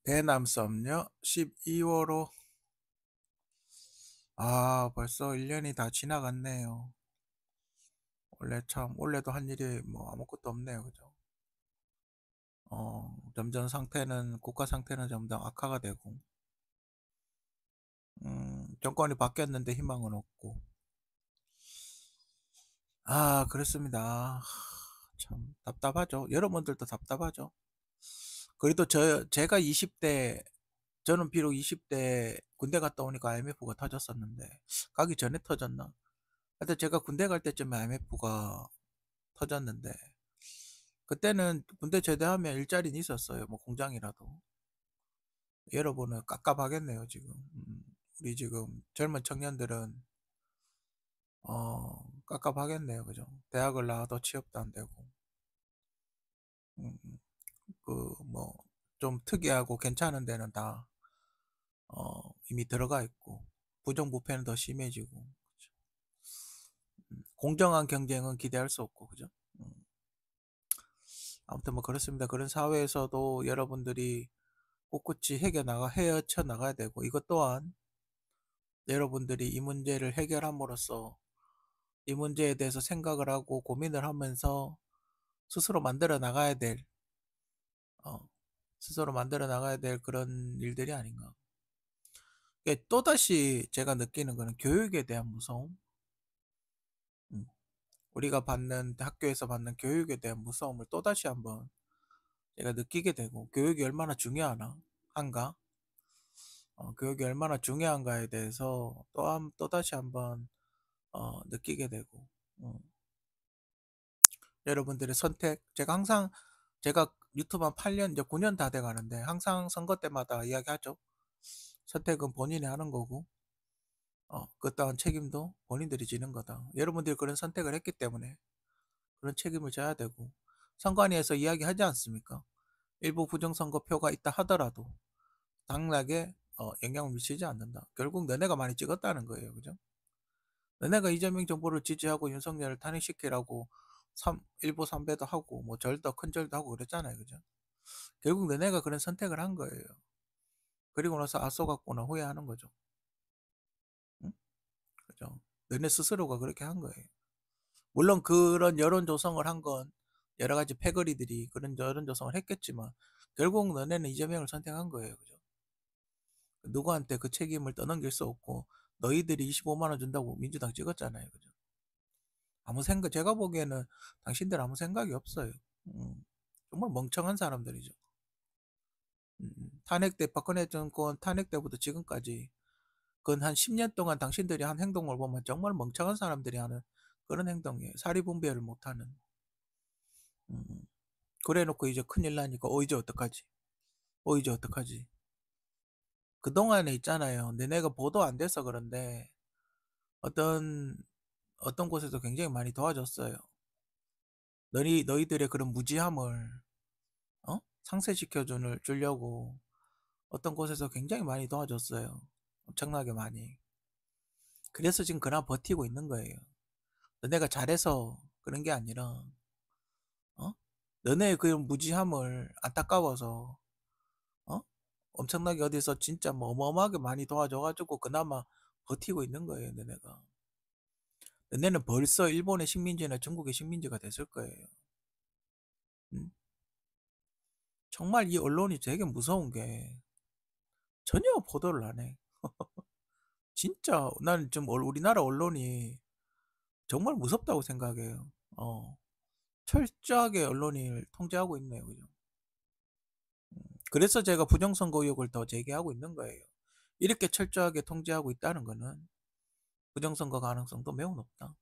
대남 썸녀 12호로. 벌써 1년이 다 지나갔네요. 올해도 한 일이 뭐 아무것도 없네요. 그죠? 점점 국가 상태는 점점 악화가 되고, 정권이 바뀌었는데 희망은 없고. 그렇습니다. 참 답답하죠. 여러분들도 답답하죠. 그래도 제가 20대, 저는 비록 20대 군대 갔다 오니까 IMF가 터졌었는데, 가기 전에 터졌나? 하여튼 제가 군대 갈 때쯤에 IMF가 터졌는데, 그때는 군대 제대하면 일자리는 있었어요. 뭐 공장이라도. 여러분은 깝깝하겠네요, 지금. 우리 지금 젊은 청년들은 깝깝하겠네요, 그죠? 대학을 나와도 취업도 안 되고, 음, 뭐 좀 특이하고 괜찮은 데는 다 이미 들어가 있고, 부정부패는 더 심해지고, 그죠? 공정한 경쟁은 기대할 수 없고, 그죠? 음, 아무튼 뭐 그렇습니다. 그런 사회에서도 여러분들이 꿋꿋이 헤어쳐 나가야 되고, 이것 또한 여러분들이 이 문제를 해결함으로써 이 문제에 대해서 생각을 하고 고민을 하면서 스스로 만들어 나가야 될, 어, 스스로 만들어 나가야 될 그런 일들이 아닌가. 또다시 제가 느끼는 거는 교육에 대한 무서움. 음, 우리가 학교에서 받는 교육에 대한 무서움을 또다시 한번 제가 느끼게 되고, 교육이 얼마나 한가? 교육이 얼마나 중요한가에 대해서 또다시 한번 느끼게 되고, 음, 여러분들의 선택, 제가 유튜브 한 8년, 이제 9년 다 돼 가는데, 항상 선거 때마다 이야기하죠. 선택은 본인이 하는 거고, 그 따윈 책임도 본인들이 지는 거다. 여러분들이 그런 선택을 했기 때문에 그런 책임을 져야 되고, 선관위에서 이야기하지 않습니까? 일부 부정선거표가 있다 하더라도 당락에 영향을 미치지 않는다. 결국 너네가 많이 찍었다는 거예요. 그죠? 너네가 이재명 정부를 지지하고 윤석열을 탄핵시키라고 일부 삼배도 하고 뭐 큰 절도 하고 그랬잖아요. 그죠? 결국 너네가 그런 선택을 한 거예요. 그리고 나서 앞서갔구나 후회하는 거죠. 응? 그죠? 너네 스스로가 그렇게 한 거예요. 물론 그런 여론 조성을 한 건 여러 가지 패거리들이 그런 여론 조성을 했겠지만, 결국 너네는 이재명을 선택한 거예요. 그죠? 누구한테 그 책임을 떠넘길 수 없고, 너희들이 25만 원 준다고 민주당 찍었잖아요. 그죠? 제가 보기에는 당신들 아무 생각이 없어요. 음, 정말 멍청한 사람들이죠. 박근혜 정권 탄핵 때부터 지금까지 근 한 10년 동안 당신들이 한 행동을 보면 정말 멍청한 사람들이 하는 그런 행동이에요. 사리분별을 못하는. 음, 그래 놓고 이제 큰일 나니까 이제 어떡하지? 이제 어떡하지? 그동안에 있잖아요. 너네가 보도 안 돼서 그런데 어떤 곳에서 굉장히 많이 도와줬어요. 너희들의 그런 무지함을 상쇄시켜 주려고 어떤 곳에서 굉장히 많이 도와줬어요. 엄청나게 많이. 그래서 지금 그나마 버티고 있는 거예요. 너네가 잘해서 그런 게 아니라, 어? 너네의 그 무지함을 안타까워서, 어? 엄청나게 어디서 진짜 뭐 어마어마하게 많이 도와줘가지고 그나마 버티고 있는 거예요, 너네가. 너네는 벌써 일본의 식민지나 중국의 식민지가 됐을 거예요. 음? 정말 이 언론이 되게 무서운 게 전혀 보도를 안 해. 진짜 나는 좀 우리나라 언론이 정말 무섭다고 생각해요. 철저하게 언론을 통제하고 있네요. 그죠? 그래서 제가 부정선거 의혹을 더 제기하고 있는 거예요. 이렇게 철저하게 통제하고 있다는 것은 부정선거 가능성도 매우 높다.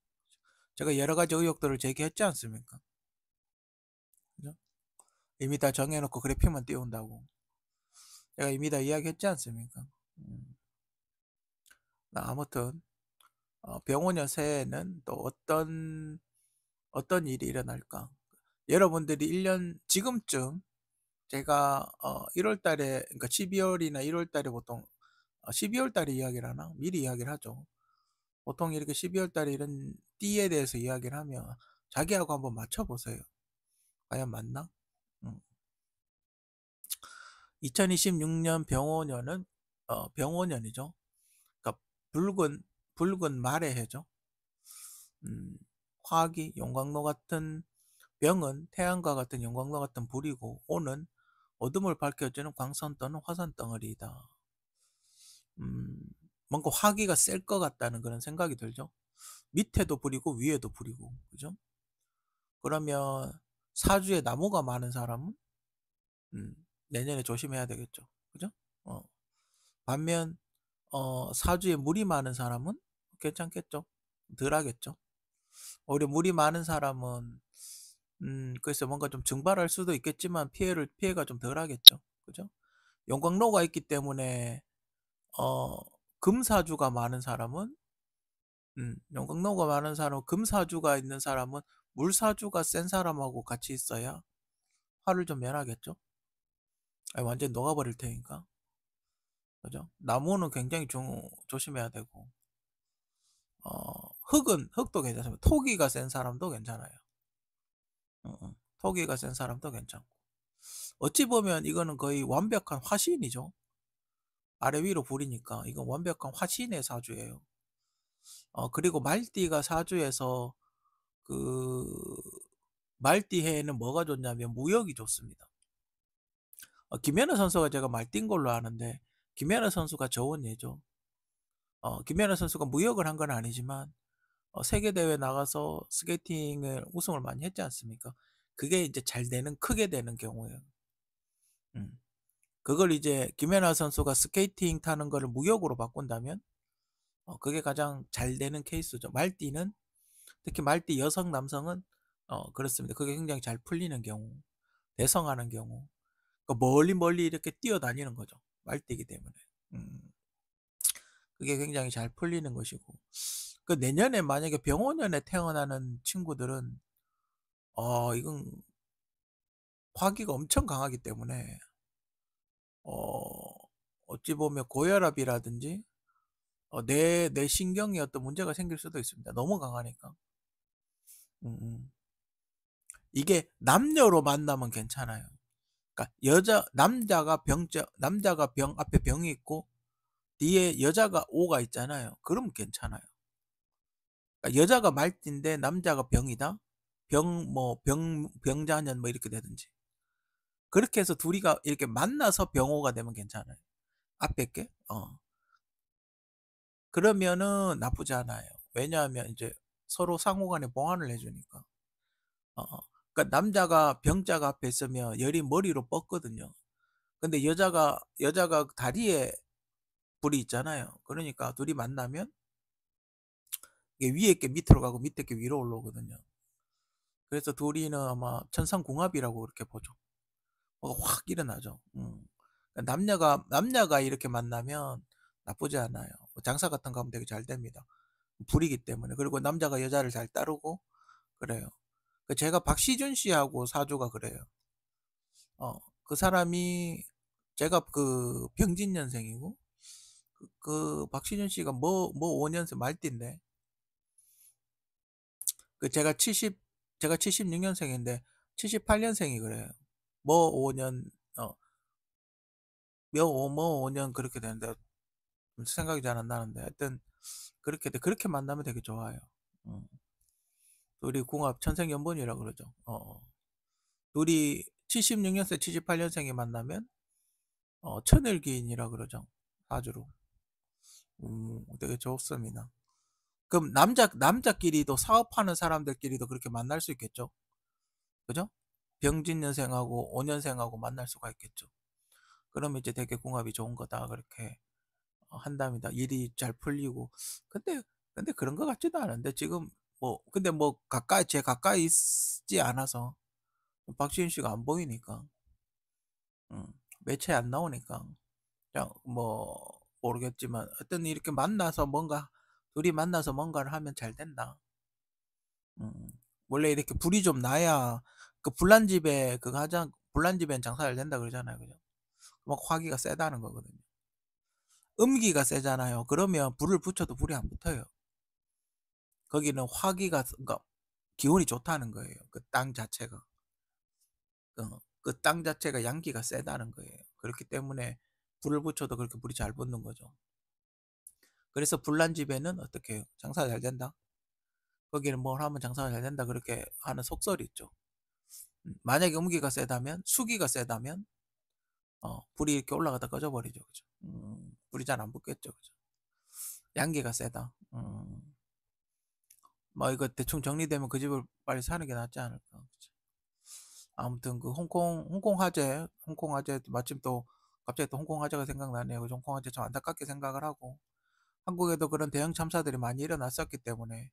제가 여러 가지 의혹들을 제기했지 않습니까? 그죠? 이미 다 정해놓고 그래픽만 띄운다고. 제가 이미 다 이야기했지 않습니까? 음, 아무튼 병원여 새해에는 또 어떤 일이 일어날까? 여러분들이 1년 지금쯤 제가 1월 달에, 그러니까 12월이나 1월 달에 보통 12월 달에 이야기를 하나? 미리 이야기를 하죠. 보통 이렇게 12월 달에 이런 띠에 대해서 이야기를 하면 자기하고 한번 맞춰보세요. 과연 맞나? 음. 2026년 병오년은 병오년이죠. 그러니까 붉은 말의 해죠. 화기, 용광로 같은 병은 태양과 같은 용광로 같은 불이고, 오는 어둠을 밝혀주는 광선 또는 화산 덩어리이다. 음, 뭔가 화기가 셀 것 같다는 그런 생각이 들죠. 밑에도 불이고 위에도 불이고, 그죠? 그러면 사주에 나무가 많은 사람은 음, 내년에 조심해야 되겠죠. 그죠? 어, 반면 사주에 물이 많은 사람은 괜찮겠죠. 덜 하겠죠. 오히려 물이 많은 사람은 글쎄 뭔가 좀 증발할 수도 있겠지만 피해가 좀 덜 하겠죠. 그죠? 용광로가 있기 때문에 어, 금사주가 많은 사람은 용광로가 많은 사람, 금사주가 있는 사람은 물사주가 센 사람하고 같이 있어야 화를 좀 면하겠죠. 아니, 완전 녹아버릴 테니까. 그죠? 나무는 굉장히 조심해야 되고, 흙도 괜찮습니다. 토기가 센 사람도 괜찮아요. 토기가 센 사람도 괜찮고. 어찌 보면 이거는 거의 완벽한 화신이죠. 아래 위로 불이니까 이건 완벽한 화신의 사주예요. 그리고 말띠가 사주에서 그 말띠 해에는 뭐가 좋냐면 무역이 좋습니다. 김연아 선수가 제가 말띠인 걸로 아는데 김연아 선수가 좋은 예죠. 김연아 선수가 무역을 한 건 아니지만 세계 대회 나가서 스케이팅을 우승을 많이 했지 않습니까? 그게 이제 잘 되는 크게 되는 경우예요. 음. 그걸 이제 김연아 선수가 스케이팅 타는 거를 무역으로 바꾼다면 그게 가장 잘 되는 케이스죠. 말띠는 특히 말띠 여성 남성은 그렇습니다. 그게 굉장히 잘 풀리는 경우, 대성하는 경우, 그러니까 멀리 멀리 이렇게 뛰어다니는 거죠. 말띠이기 때문에. 음, 그게 굉장히 잘 풀리는 것이고. 그 내년에 만약에 병원년에 태어나는 친구들은 이건 화기가 엄청 강하기 때문에 어찌 보면 고혈압이라든지 내 신경에 어떤 문제가 생길 수도 있습니다. 너무 강하니까. 음, 음. 이게 남녀로 만나면 괜찮아요. 그러니까 남자가 병 앞에 병이 있고 뒤에 여자가 오가 있잖아요. 그러면 괜찮아요. 그러니까 여자가 말띠인데 남자가 병이다. 병자년 뭐 이렇게 되든지. 그렇게 해서 둘이가 이렇게 만나서 병호가 되면 괜찮아요. 앞에 게. 그러면은 나쁘지 않아요. 왜냐하면 이제 서로 상호간에 보완을 해주니까. 그러니까 남자가 병자가 앞에 있으면 열이 머리로 뻗거든요. 근데 여자가 다리에 불이 있잖아요. 그러니까 둘이 만나면 이게 위에 게 밑으로 가고 밑에 게 위로 올라오거든요. 그래서 둘이는 아마 천상궁합이라고 그렇게 보죠. 뭐가 확 일어나죠. 그러니까 남녀가 이렇게 만나면 나쁘지 않아요. 장사 같은 거 하면 되게 잘 됩니다. 불이기 때문에. 그리고 남자가 여자를 잘 따르고 그래요. 제가 박시준 씨하고 사주가 그래요. 그 사람이 제가 그 병진년생이고 그 박시준 씨가 뭐 5년생 말띠인데 제가 76년생인데 78년생이 그래요. 뭐 5년 어, 뭐 5년 그렇게 되는데 생각이 잘 안 나는데 하여튼 그렇게 만나면 되게 좋아요. 어. 둘이 궁합 천생연분이라 그러죠. 둘이 76년생, 78년생이 만나면 천을기인이라 그러죠. 사주로. 되게 좋습니다. 그럼 남자끼리도 사업하는 사람들끼리도 그렇게 만날 수 있겠죠? 그죠? 병진년생하고 5년생하고 만날 수가 있겠죠. 그러면 이제 되게 궁합이 좋은 거다. 그렇게 한답니다. 일이 잘 풀리고. 근데, 근데 그런 것 같지도 않은데, 지금 근데 제 가까이 있지 않아서, 박지윤 씨가 안 보이니까, 매체에 안 나오니까, 그냥 모르겠지만, 어떤 이렇게 둘이 만나서 뭔가를 하면 잘 된다. 음, 원래 이렇게 불이 좀 나야, 불난 집엔 장사 잘 된다 그러잖아요. 그죠? 막 화기가 세다는 거거든요. 음기가 세잖아요. 그러면 불을 붙여도 불이 안 붙어요. 거기는 그러니까 기운이 좋다는 거예요. 그 땅 자체가. 그 땅 자체가 양기가 세다는 거예요. 그렇기 때문에 불을 붙여도 그렇게 불이 잘 붙는 거죠. 그래서 불난 집에는 어떻게 해요? 장사가 잘 된다. 거기는 뭘 하면 장사가 잘 된다. 그렇게 하는 속설이 있죠. 만약에 음기가 세다면, 수기가 세다면, 불이 이렇게 올라가다 꺼져버리죠. 그죠? 불이 잘 안 붙겠죠. 그죠? 양기가 세다. 뭐 이거 대충 정리되면 그 집을 빨리 사는 게 낫지 않을까. 그죠? 아무튼 그 홍콩 화재 마침 또 갑자기 또 홍콩 화재가 생각나네요. 그 홍콩 화재 좀 안타깝게 생각을 하고 한국에도 그런 대형 참사들이 많이 일어났었기 때문에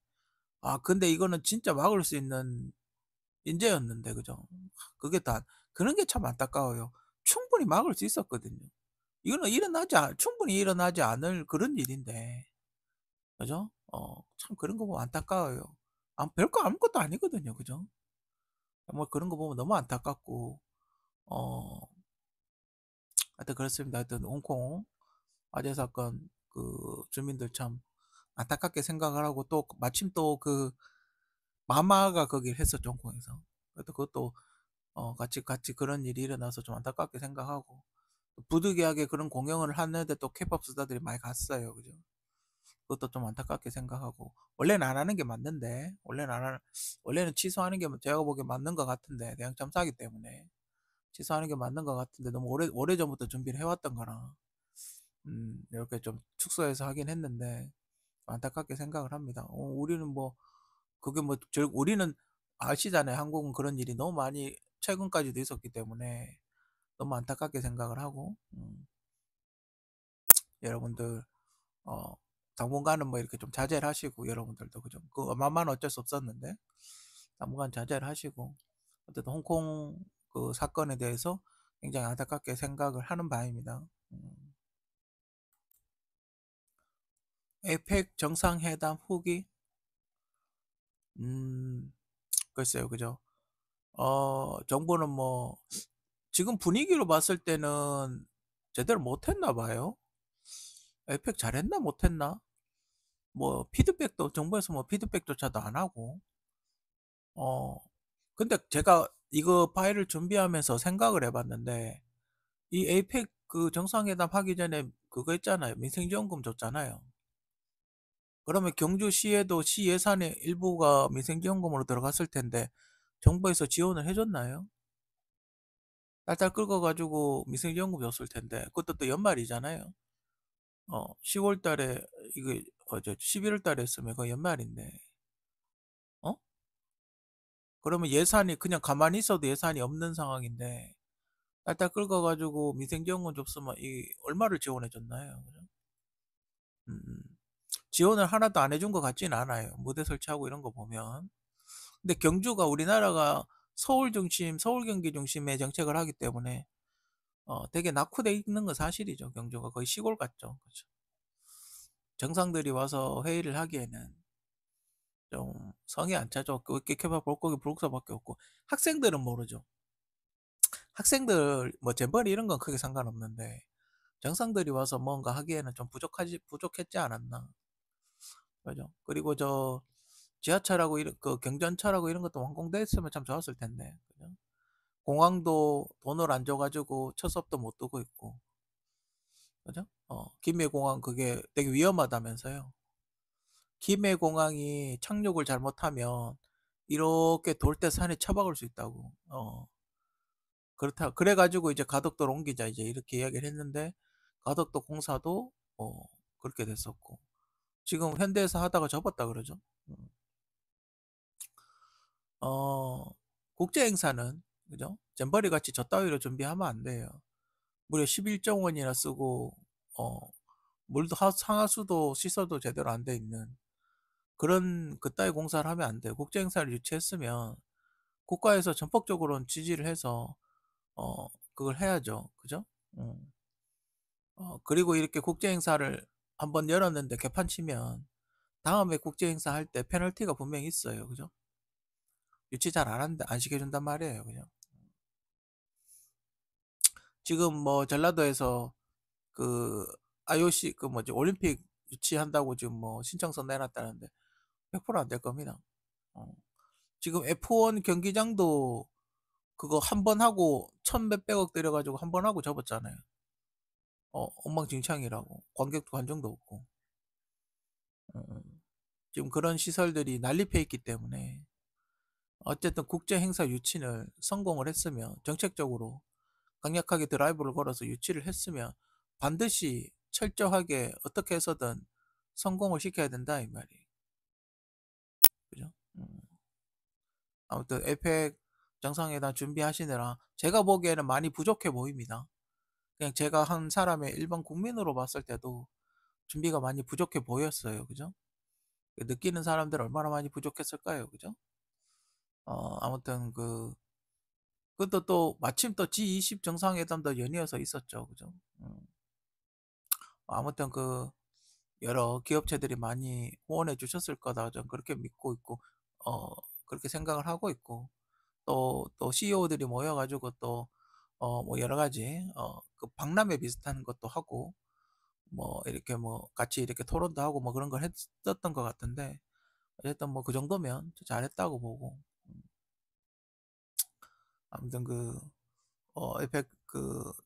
근데 이거는 진짜 막을 수 있는 인재였는데 그죠? 그게 다 그런 게 참 안타까워요. 충분히 막을 수 있었거든요. 이거는 충분히 일어나지 않을 그런 일인데 그죠? 참 그런 거 보면 안타까워요. 별거 아무것도 아니거든요. 그죠? 뭐 그런 거 보면 너무 안타깝고 어 하여튼 그렇습니다. 하여튼 홍콩 화재 사건 그 주민들 참 안타깝게 생각을 하고 또 마침 또 그 마마가 거기를 했었죠. 홍콩에서. 그래도 그것도 같이 그런 일이 일어나서 좀 안타깝게 생각하고 부득이하게 그런 공연을 하는데 또 케이팝 스타들이 많이 갔어요. 그죠? 그것도 좀 안타깝게 생각하고 원래는 안 하는 게 맞는데 원래는 취소하는 게 제가 보기엔 맞는 것 같은데 대형 참사기 때문에 취소하는 게 맞는 것 같은데 너무 오래 전부터 준비를 해왔던 거라 이렇게 좀 축소해서 하긴 했는데 안타깝게 생각을 합니다. 우리는 뭐 그게 뭐 우리는 아시잖아요. 한국은 그런 일이 너무 많이 최근까지도 있었기 때문에 너무 안타깝게 생각을 하고 여러분들 어 당분간은 뭐 이렇게 좀 자제를 하시고 여러분들도 그죠? 그 엄마만 어쩔 수 없었는데 당분간 자제를 하시고 어쨌든 홍콩 그 사건에 대해서 굉장히 안타깝게 생각을 하는 바입니다. 에이펙 정상회담 후기 글쎄요, 그죠? 정부는 뭐 지금 분위기로 봤을 때는 제대로 못했나 봐요. 에이펙 잘했나 못했나? 뭐 피드백도 정부에서 뭐 피드백조차도 안 하고 어 근데 제가 이거 파일을 준비하면서 생각을 해봤는데 이 에이펙 그 정상회담 하기 전에 그거 있잖아요. 민생지원금 줬잖아요. 그러면 경주시에도 시 예산의 일부가 민생지원금으로 들어갔을 텐데 정부에서 지원을 해줬나요? 딸딸 긁어가지고 민생지원금 줬을 텐데 그것도 또 연말이잖아요. 10월 달에 이거 11월 달에 했으면 그 연말인데 어? 그러면 예산이 그냥 가만히 있어도 예산이 없는 상황인데 딸딸 긁어가지고 민생지원금 줬으면 이 얼마를 지원해 줬나요? 그죠? 음, 음. 지원을 하나도 안 해준 것 같지는 않아요. 무대 설치하고 이런 거 보면. 근데 경주가 우리나라가 서울 중심, 서울 경기 중심의 정책을 하기 때문에 되게 낙후돼 있는 건 사실이죠. 경주가 거의 시골 같죠. 그렇죠? 정상들이 와서 회의를 하기에는 좀 성이 안 차죠. 깨켜봐 볼 거기 불국사밖에 없고 학생들은 모르죠. 학생들 뭐 잼버리 이런 건 크게 상관없는데 정상들이 와서 뭔가 하기에는 좀 부족했지 않았나. 그죠? 그리고 저 지하철하고 그 경전철하고 이런 것도 완공돼 있으면 참 좋았을 텐데. 그죠? 공항도 돈을 안 줘가지고 첫수업도 못 두고 있고. 그죠? 김해공항 그게 되게 위험하다면서요. 김해공항이 착륙을 잘못하면 이렇게 돌 때 산에 처박을 수 있다고. 그래가지고 이제 가덕도로 옮기자 이제 이렇게 이야기를 했는데 가덕도 공사도 그렇게 됐었고 지금 현대에서 하다가 접었다 그러죠. 음. 어, 국제 행사는 그죠? 잼버리 같이 저 따위로 준비하면 안 돼요. 무려 11조 원이나 쓰고 어, 물도 상하수도 시설도 제대로 안 돼 있는 그런 그따위 공사를 하면 안 돼요. 국제 행사를 유치했으면 국가에서 전폭적으로 지지를 해서 그걸 해야죠. 그죠? 음. 그리고 이렇게 국제 행사를 한번 열었는데 개판 치면 다음에 국제 행사 할 때 페널티가 분명히 있어요. 그죠? 유치 잘 안 한다, 안 시켜준단 말이에요. 그죠? 지금 뭐 전라도에서 그 IOC 그 뭐지 올림픽 유치한다고 지금 뭐 신청서 내놨다는데 100%안 될 겁니다. 어. 지금 F1 경기장도 그거 한 번 하고 천 몇백억 들여 가지고 한 번 하고 접었잖아요. 엉망진창이라고. 관객도 관중도 없고. 어, 어. 지금 그런 시설들이 난립해 있기 때문에 어쨌든 국제 행사 유치를 성공을 했으면, 정책적으로 강력하게 드라이브를 걸어서 유치를 했으면 반드시 철저하게 어떻게 해서든 성공을 시켜야 된다 이 말이에요. 그죠? 아무튼 에펙 정상회담 준비하시느라 제가 보기에는 많이 부족해 보입니다. 그냥 제가 한 사람의 일반 국민으로 봤을 때도 준비가 많이 부족해 보였어요. 그죠? 느끼는 사람들은 얼마나 많이 부족했을까요? 그죠? 아무튼 그것도 또 마침 또 G20 정상회담도 연이어서 있었죠. 그죠? 아무튼 여러 기업체들이 많이 후원해 주셨을 거다. 전 그렇게 믿고 있고, 어, 그렇게 생각을 하고 있고, 또 CEO들이 모여가지고 뭐 여러 가지, 그 박람회 비슷한 것도 하고, 뭐 이렇게 뭐 같이 이렇게 토론도 하고 뭐 그런 걸 했었던 것 같은데, 어쨌든 뭐 그 정도면 잘했다고 보고. 아무튼 에펙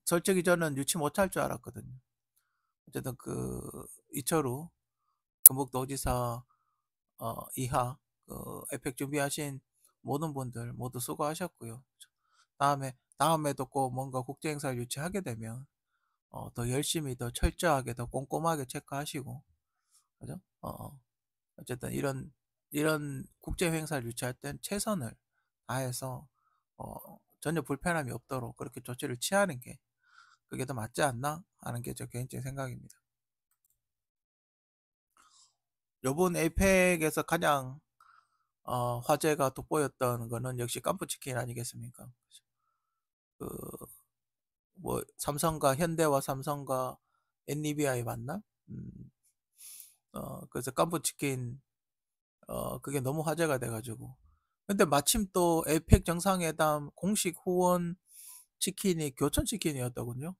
솔직히 저는 유치 못할 줄 알았거든요. 어쨌든 이철우 경북도지사 이하 에펙 준비하신 모든 분들 모두 수고하셨고요. 다음에도 꼭 뭔가 국제 행사를 유치하게 되면 더 열심히, 더 철저하게, 더 꼼꼼하게 체크하시고, 그죠? 어쨌든 이런 국제 행사를 유치할 땐 최선을 다해서 전혀 불편함이 없도록 그렇게 조치를 취하는 게, 그게 더 맞지 않나 하는 게 제 개인적인 생각입니다. 요번 에이펙에서 가장 화제가 돋보였던 거는 역시 깜푸치킨 아니겠습니까? 그 뭐 삼성과 현대와 삼성과 엔비디아의 만남? 음, 그래서 깜푸치킨 그게 너무 화제가 돼가지고. 근데 마침 또 에이펙 정상회담 공식 후원 치킨이 교촌치킨이었더군요.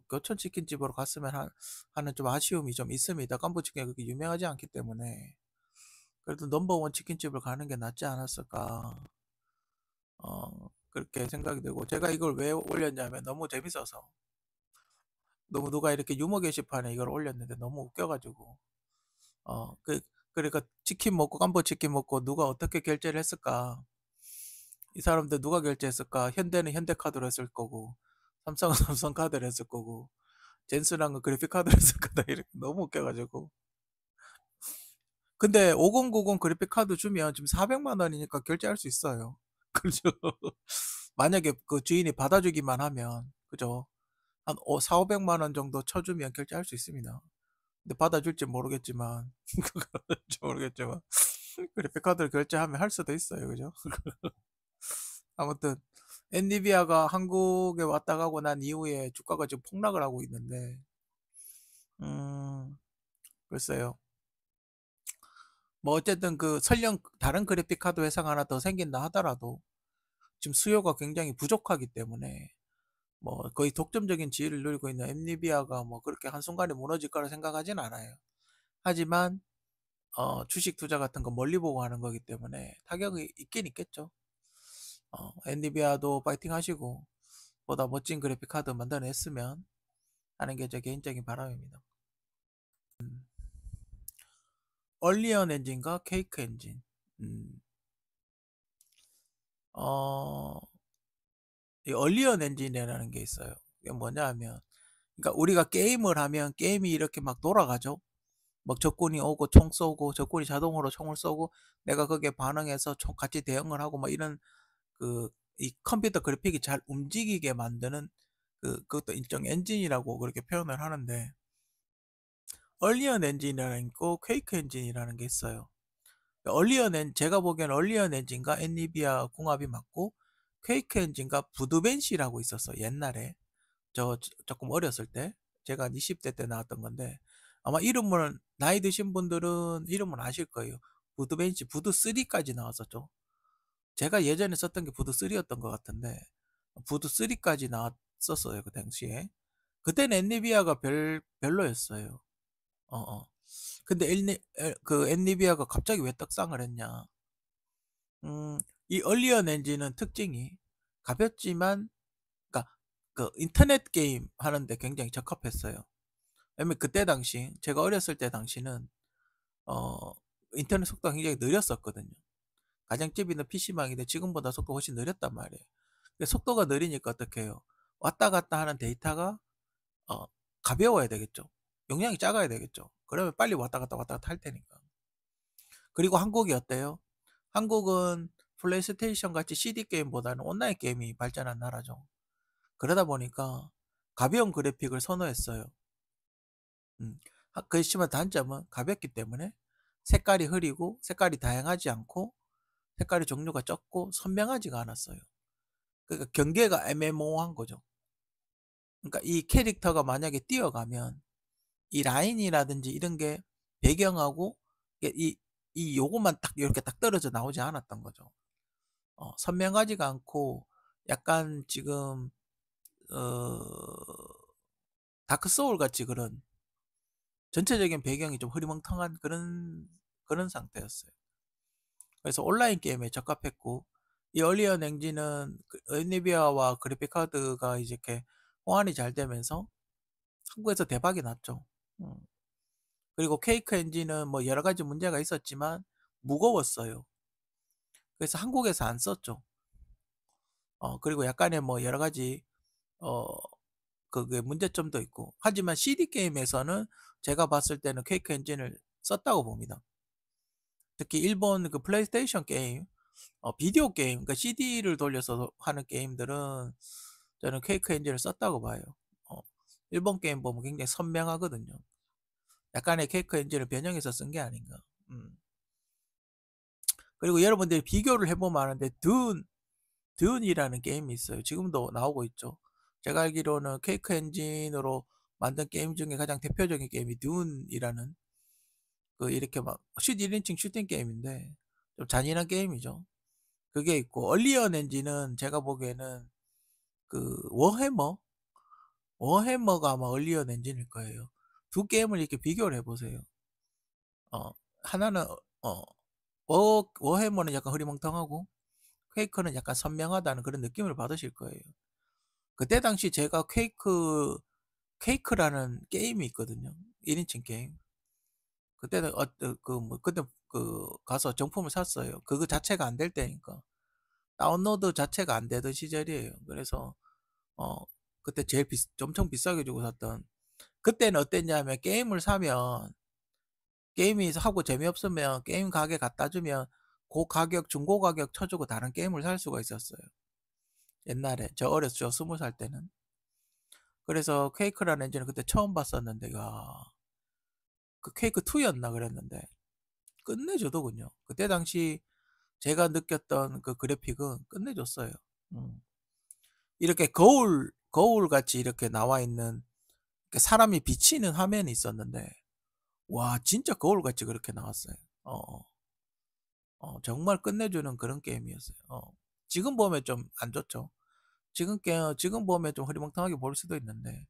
교촌치킨 집으로 갔으면 하는 좀 아쉬움이 좀 있습니다. 깜푸치킨이 그렇게 유명하지 않기 때문에. 그래도 넘버원 치킨집을 가는 게 낫지 않았을까. 그렇게 생각이 들고, 제가 이걸 왜 올렸냐면 너무 재밌어서. 너무 누가 이렇게 유머 게시판에 이걸 올렸는데 너무 웃겨가지고. 그러니까 치킨 먹고, 깜부치킨 먹고 누가 어떻게 결제를 했을까. 이 사람들 누가 결제했을까. 현대는 현대카드로 했을 거고, 삼성은 삼성카드로 했을 거고, 젠스랑은 그래픽카드로 했을 거다. 이렇게 너무 웃겨가지고. 근데 5090 그래픽카드 주면 지금 400만 원이니까 결제할 수 있어요. 그죠? 만약에 그 주인이 받아주기만 하면, 그죠? 한 4, 500만 원 정도 쳐주면 결제할 수 있습니다. 근데 받아줄지 모르겠지만, 그거 모르겠지만, 그래픽카드를 결제하면 할 수도 있어요. 그죠? 아무튼, 엔비디아가 한국에 왔다 가고 난 이후에 주가가 지금 폭락을 하고 있는데, 음, 글쎄요. 뭐 어쨌든 설령 다른 그래픽카드 회사가 하나 더 생긴다 하더라도 지금 수요가 굉장히 부족하기 때문에 뭐 거의 독점적인 지위를 누리고 있는 엔비디아가 뭐 그렇게 한순간에 무너질 거라 생각하진 않아요. 하지만 주식 투자 같은 거 멀리 보고 하는 거기 때문에 타격이 있긴 있겠죠. 엔비디아도 파이팅 하시고 보다 멋진 그래픽 카드 만들어냈으면 하는 게 제 개인적인 바람입니다. 얼리언 엔진과 케이크 엔진. 음, 어, 이 얼리언 엔진이라는 게 있어요. 이게 뭐냐 하면, 그러니까 우리가 게임을 하면 게임이 이렇게 막 돌아가죠. 막 적군이 오고 총 쏘고, 적군이 자동으로 총을 쏘고, 내가 거기에 반응해서 같이 대응을 하고, 막 이런 이 컴퓨터 그래픽이 잘 움직이게 만드는 그것도 일종 엔진이라고 그렇게 표현을 하는데, 얼리언 엔진이라는 게 있고 퀘이크 엔진이라는 게 있어요. 제가 보기엔 얼리언 엔진과 엔비디아 궁합이 맞고, 퀘이크 엔진과 부드벤시라고 있었어 옛날에. 조금 어렸을 때, 제가 한 20대 때 나왔던 건데, 아마 이름은 나이 드신 분들은 이름은 아실 거예요. 부드벤시 부드 3까지 나왔었죠. 제가 예전에 썼던 게 부드 3였던 것 같은데, 부드 3까지 나왔었어요 그 당시에. 그때는 엔비디아가 별로였어요. 어, 어. 근데 엔비디아가 갑자기 왜 떡상을 했냐? 음, 이 얼리언 엔진은 특징이 가볍지만, 그러니까 그 인터넷 게임 하는데 굉장히 적합했어요. 왜냐면 그때 당시 제가 어렸을 때 당시는 어 인터넷 속도가 굉장히 느렸었거든요. 가정집이 있는 PC방인데 지금보다 속도가 훨씬 느렸단 말이에요. 근데 속도가 느리니까 어떻게 해요? 왔다 갔다 하는 데이터가 어 가벼워야 되겠죠. 용량이 작아야 되겠죠. 그러면 빨리 왔다 갔다 할 테니까. 그리고 한국이 어때요? 한국은 플레이스테이션 같이 CD 게임보다는 온라인 게임이 발전한 나라죠. 그러다 보니까 가벼운 그래픽을 선호했어요. 그렇지만 단점은 가볍기 때문에 색깔이 흐리고 색깔이 다양하지 않고 색깔의 종류가 적고 선명하지가 않았어요. 그러니까 경계가 애매모호한 거죠. 그러니까 이 캐릭터가 만약에 뛰어가면 이 라인이라든지 이런 게 배경하고 이 요것만 딱 이렇게 딱 떨어져 나오지 않았던 거죠. 선명하지가 않고 약간 지금 어 다크 소울 같이 그런 전체적인 배경이 좀 흐리멍텅한 그런 상태였어요. 그래서 온라인 게임에 적합했고, 이 얼리언 엔진은 엔비디아와 그래픽 카드가 이제 이렇게 호환이 잘 되면서 한국에서 대박이 났죠. 음. 그리고 케이크 엔진은 뭐 여러 가지 문제가 있었지만 무거웠어요. 그래서 한국에서 안 썼죠. 그리고 약간의 뭐 여러 가지 어 그게 문제점도 있고. 하지만 CD 게임에서는 제가 봤을 때는 케이크 엔진을 썼다고 봅니다. 특히 일본 그 플레이스테이션 게임, 비디오 게임, 그러니까 CD를 돌려서 하는 게임들은 저는 케이크 엔진을 썼다고 봐요. 어, 일본 게임 보면 굉장히 선명하거든요. 약간의 케이크 엔진을 변형해서 쓴 게 아닌가. 음. 그리고 여러분들이 비교를 해보면 아는데 듄이라는 게임이 있어요. 지금도 나오고 있죠. 제가 알기로는 케이크 엔진으로 만든 게임 중에 가장 대표적인 게임이 듄이라는, 그 이렇게 막 11인칭 슈팅 게임인데 좀 잔인한 게임이죠. 그게 있고, 얼리언 엔진은 제가 보기에는 그 워해머가 아마 얼리언 엔진일 거예요. 두 게임을 이렇게 비교를 해보세요. 어, 하나는 워해머는 약간 흐리멍텅하고 퀘이크는 약간 선명하다는 그런 느낌을 받으실 거예요. 그때 당시 제가 퀘이크라는 게임이 있거든요. 1인칭 게임. 그때는 그때 가서 정품을 샀어요. 그거 자체가 안 될 때니까. 다운로드 자체가 안 되던 시절이에요. 그래서 어 그때 제일 엄청 비싸게 주고 샀던. 그때는 어땠냐면 게임을 사면, 게임이 하고 재미없으면 게임 가게 갖다 주면 그 가격 중고 가격 쳐주고 다른 게임을 살 수가 있었어요. 옛날에 저 어렸을 때 20살 때는. 그래서 퀘이크라는 엔진을 그때 처음 봤었는데, 그 퀘이크 2였나 그랬는데 끝내주더군요. 그때 당시 제가 느꼈던 그 그래픽은 끝내줬어요. 음. 이렇게 거울 같이 이렇게 나와 있는 사람이 비치는 화면이 있었는데, 와 진짜 거울 같이 그렇게 나왔어요. 정말 끝내주는 그런 게임이었어요. 지금 보면 좀 안 좋죠. 지금 보면 좀 흐리멍텅하게 보일 수도 있는데,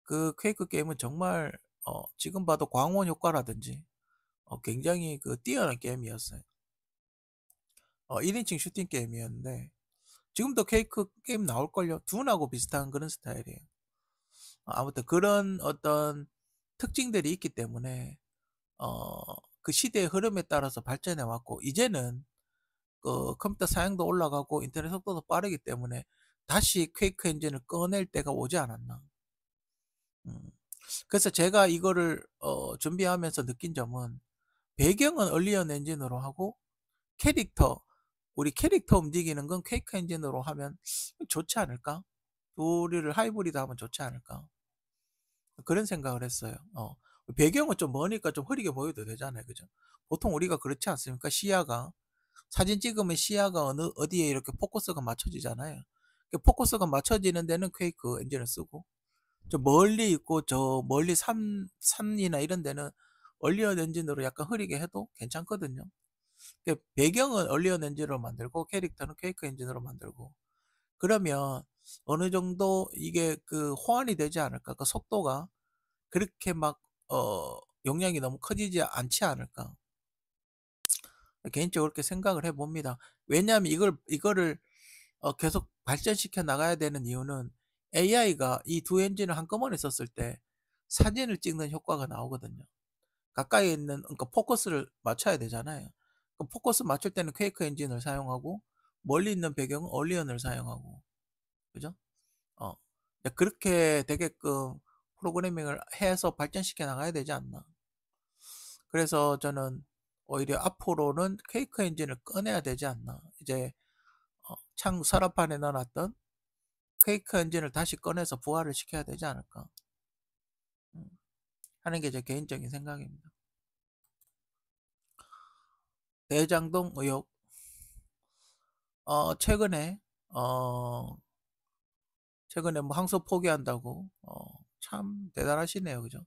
그 퀘이크 게임은 정말 지금 봐도 광원 효과라든지 굉장히 그 뛰어난 게임이었어요. 1인칭 슈팅 게임이었는데 지금도 퀘이크 게임 나올걸요. 둔하고 비슷한 그런 스타일이에요. 아무튼 그런 어떤 특징들이 있기 때문에 어, 그 시대의 흐름에 따라서 발전해 왔고, 이제는 그 컴퓨터 사양도 올라가고 인터넷 속도도 빠르기 때문에 다시 퀘이크 엔진을 꺼낼 때가 오지 않았나. 음. 그래서 제가 이거를 준비하면서 느낀 점은, 배경은 얼리언 엔진으로 하고 캐릭터 우리 캐릭터 움직이는 건 퀘이크 엔진으로 하면 좋지 않을까? 둘이를 하이브리드 하면 좋지 않을까? 그런 생각을 했어요. 배경은 좀 머니까 좀 흐리게 보여도 되잖아요. 그죠? 보통 우리가 그렇지 않습니까? 시야가, 사진 찍으면 시야가 어디에 이렇게 포커스가 맞춰지잖아요. 그 포커스가 맞춰지는 데는 퀘이크 엔진을 쓰고, 저 멀리 있고 저 멀리 산이나 이런 데는 얼리언 엔진으로 약간 흐리게 해도 괜찮거든요. 배경은 얼리언 엔진으로 만들고 캐릭터는 퀘이크 엔진으로 만들고, 그러면 어느 정도 이게 그 호환이 되지 않을까? 그 속도가 그렇게 막 용량이 너무 커지지 않지 않을까? 개인적으로 그렇게 생각을 해 봅니다. 왜냐하면 이거를 계속 발전시켜 나가야 되는 이유는 AI가 이 두 엔진을 한꺼번에 썼을 때 사진을 찍는 효과가 나오거든요. 가까이 있는, 그러니까 포커스를 맞춰야 되잖아요. 그 포커스 맞출 때는 퀘이크 엔진을 사용하고 멀리 있는 배경은 얼리언을 사용하고, 그죠? 어. 그렇게 되게끔 프로그래밍을 해서 발전시켜 나가야 되지 않나. 그래서 저는 오히려 앞으로는 퀘이크 엔진을 꺼내야 되지 않나. 이제 창 서랍판에 넣어 놨던 퀘이크 엔진을 다시 꺼내서 부활을 시켜야 되지 않을까 음, 하는 게 제 개인적인 생각입니다. 대장동 의혹. 최근에 뭐 항소 포기한다고, 참 대단하시네요. 그죠?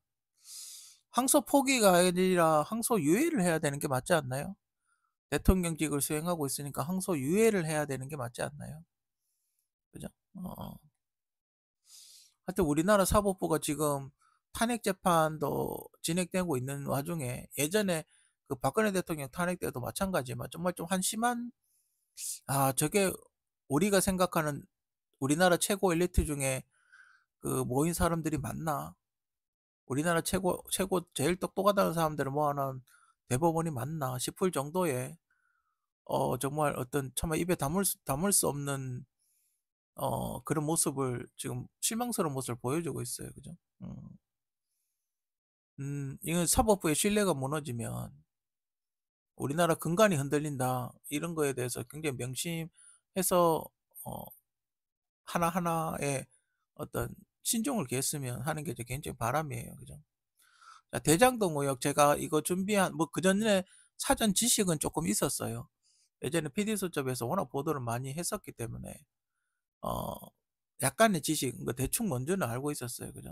항소 포기가 아니라 항소 유예를 해야 되는 게 맞지 않나요? 대통령직을 수행하고 있으니까 항소 유예를 해야 되는 게 맞지 않나요? 그죠? 어, 하여튼 우리나라 사법부가 지금 탄핵 재판도 진행되고 있는 와중에, 예전에 그 박근혜 대통령 탄핵 때도 마찬가지지만 정말 좀 한심한, 저게 우리가 생각하는 우리나라 최고 엘리트 중에 그 모인 사람들이 맞나? 우리나라 최고 제일 똑똑하다는 사람들을 모아놓은 대법원이 맞나 싶을 정도의, 정말 어떤 정말 입에 담을 수 없는 그런 모습을, 지금 실망스러운 모습을 보여주고 있어요. 그죠? 이건 사법부의 신뢰가 무너지면 우리나라 근간이 흔들린다. 이런 거에 대해서 굉장히 명심해서 어, 하나하나의 어떤 신중을 기했으면 하는 게 제 개인적인 바람이에요. 그죠? 자, 대장동 의혹, 제가 이거 준비한, 뭐 그전에 사전 지식은 조금 있었어요. 예전에 PD수첩에서 워낙 보도를 많이 했었기 때문에 어, 약간의 지식, 그 대충 뭔지는 알고 있었어요. 그죠?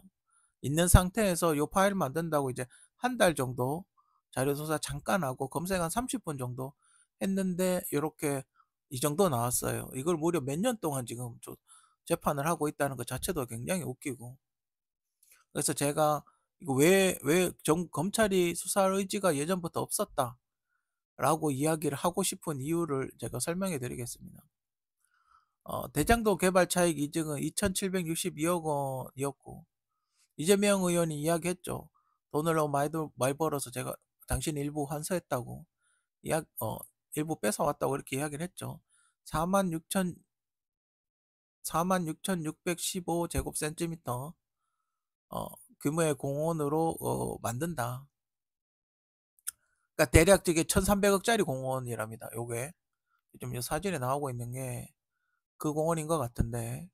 있는 상태에서 요 파일 만든다고 이제 한 달 정도 자료 조사 잠깐 하고 검색 한 30분 정도 했는데 요렇게 이 정도 나왔어요. 이걸 무려 몇 년 동안 지금 재판을 하고 있다는 것 자체도 굉장히 웃기고. 그래서 제가 이거 왜 검찰이 수사할 의지가 예전부터 없었다라고 이야기를 하고 싶은 이유를 제가 설명해 드리겠습니다. 대장동 개발 차익 이득은 2,762억 원이었고, 이재명 의원이 이야기했죠. 돈을 너무 많이 벌어서 제가 당신 일부 환수했다고, 이야, 일부 뺏어왔다고 이렇게 이야기를 했죠. 46,615 제곱센티미터 규모의 공원으로 만든다. 그러니까 대략 저게 1,300억짜리 공원이랍니다. 요게 지금 사진에 나오고 있는 게 그 공원인 것 같은데,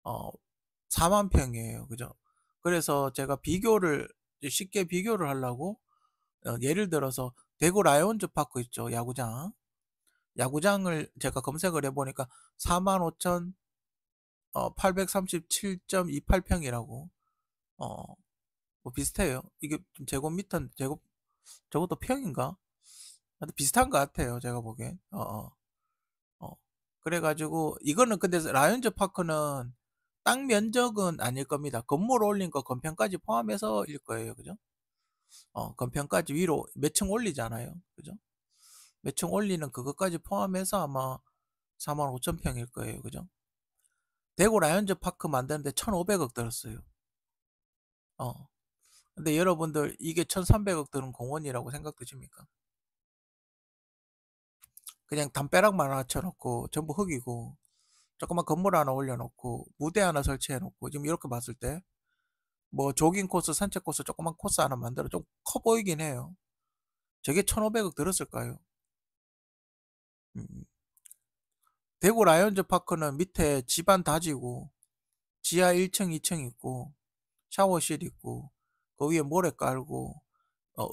어, 4만 평이에요. 그죠? 그래서 제가 쉽게 비교를 하려고, 예를 들어서 대구 라이온즈 파크 있죠. 야구장. 야구장을 제가 검색을 해보니까 45,837.28평이라고, 어, 뭐 비슷해요. 이게 좀 저것도 평인가? 하여튼 비슷한 것 같아요. 제가 보기엔. 어. 그래가지고, 이거는 근데 라이온즈 파크는 땅 면적은 아닐 겁니다. 건물 올린 거 건평까지 포함해서일 거예요. 그죠? 건평까지 위로 몇 층 올리잖아요. 그죠? 몇 층 올리는 그것까지 포함해서 아마 4만 5천 평일 거예요. 그죠? 대구 라이온즈 파크 만드는데 1,500억 들었어요. 근데 여러분들 이게 1,300억 드는 공원이라고 생각되십니까? 그냥 담벼락만 하나 쳐놓고 전부 흙이고 조그만 건물 하나 올려놓고 무대 하나 설치해놓고 지금 이렇게 봤을 때 뭐 조깅 코스, 산책 코스, 조그만 코스 하나 만들어 좀 커 보이긴 해요. 저게 1,500억 들었을까요? 음. 대구 라이온즈 파크는 밑에 집안 다지고 지하 1층, 2층 있고 샤워실 있고 그 위에 모래 깔고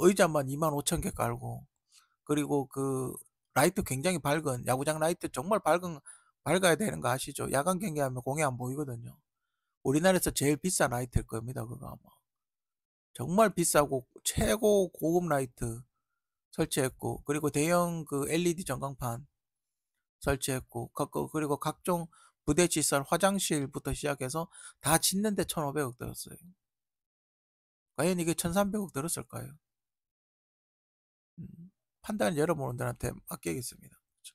의자만 2만 5천 개 깔고, 그리고 그 라이트 굉장히 밝은 야구장 라이트, 정말 밝아야 되는 거 아시죠? 야간 경기하면 공이 안 보이거든요. 우리나라에서 제일 비싼 라이트일 겁니다. 그거 아마 정말 비싸고 최고 고급 라이트 설치했고, 그리고 대형 그 LED 전광판 설치했고, 그리고 각종 부대 시설, 화장실부터 시작해서 다 짓는데 1,500억 들었어요. 과연 이게 1,300억 들었을까요? 음, 판단은 여러분들한테 맡기겠습니다. 그쵸.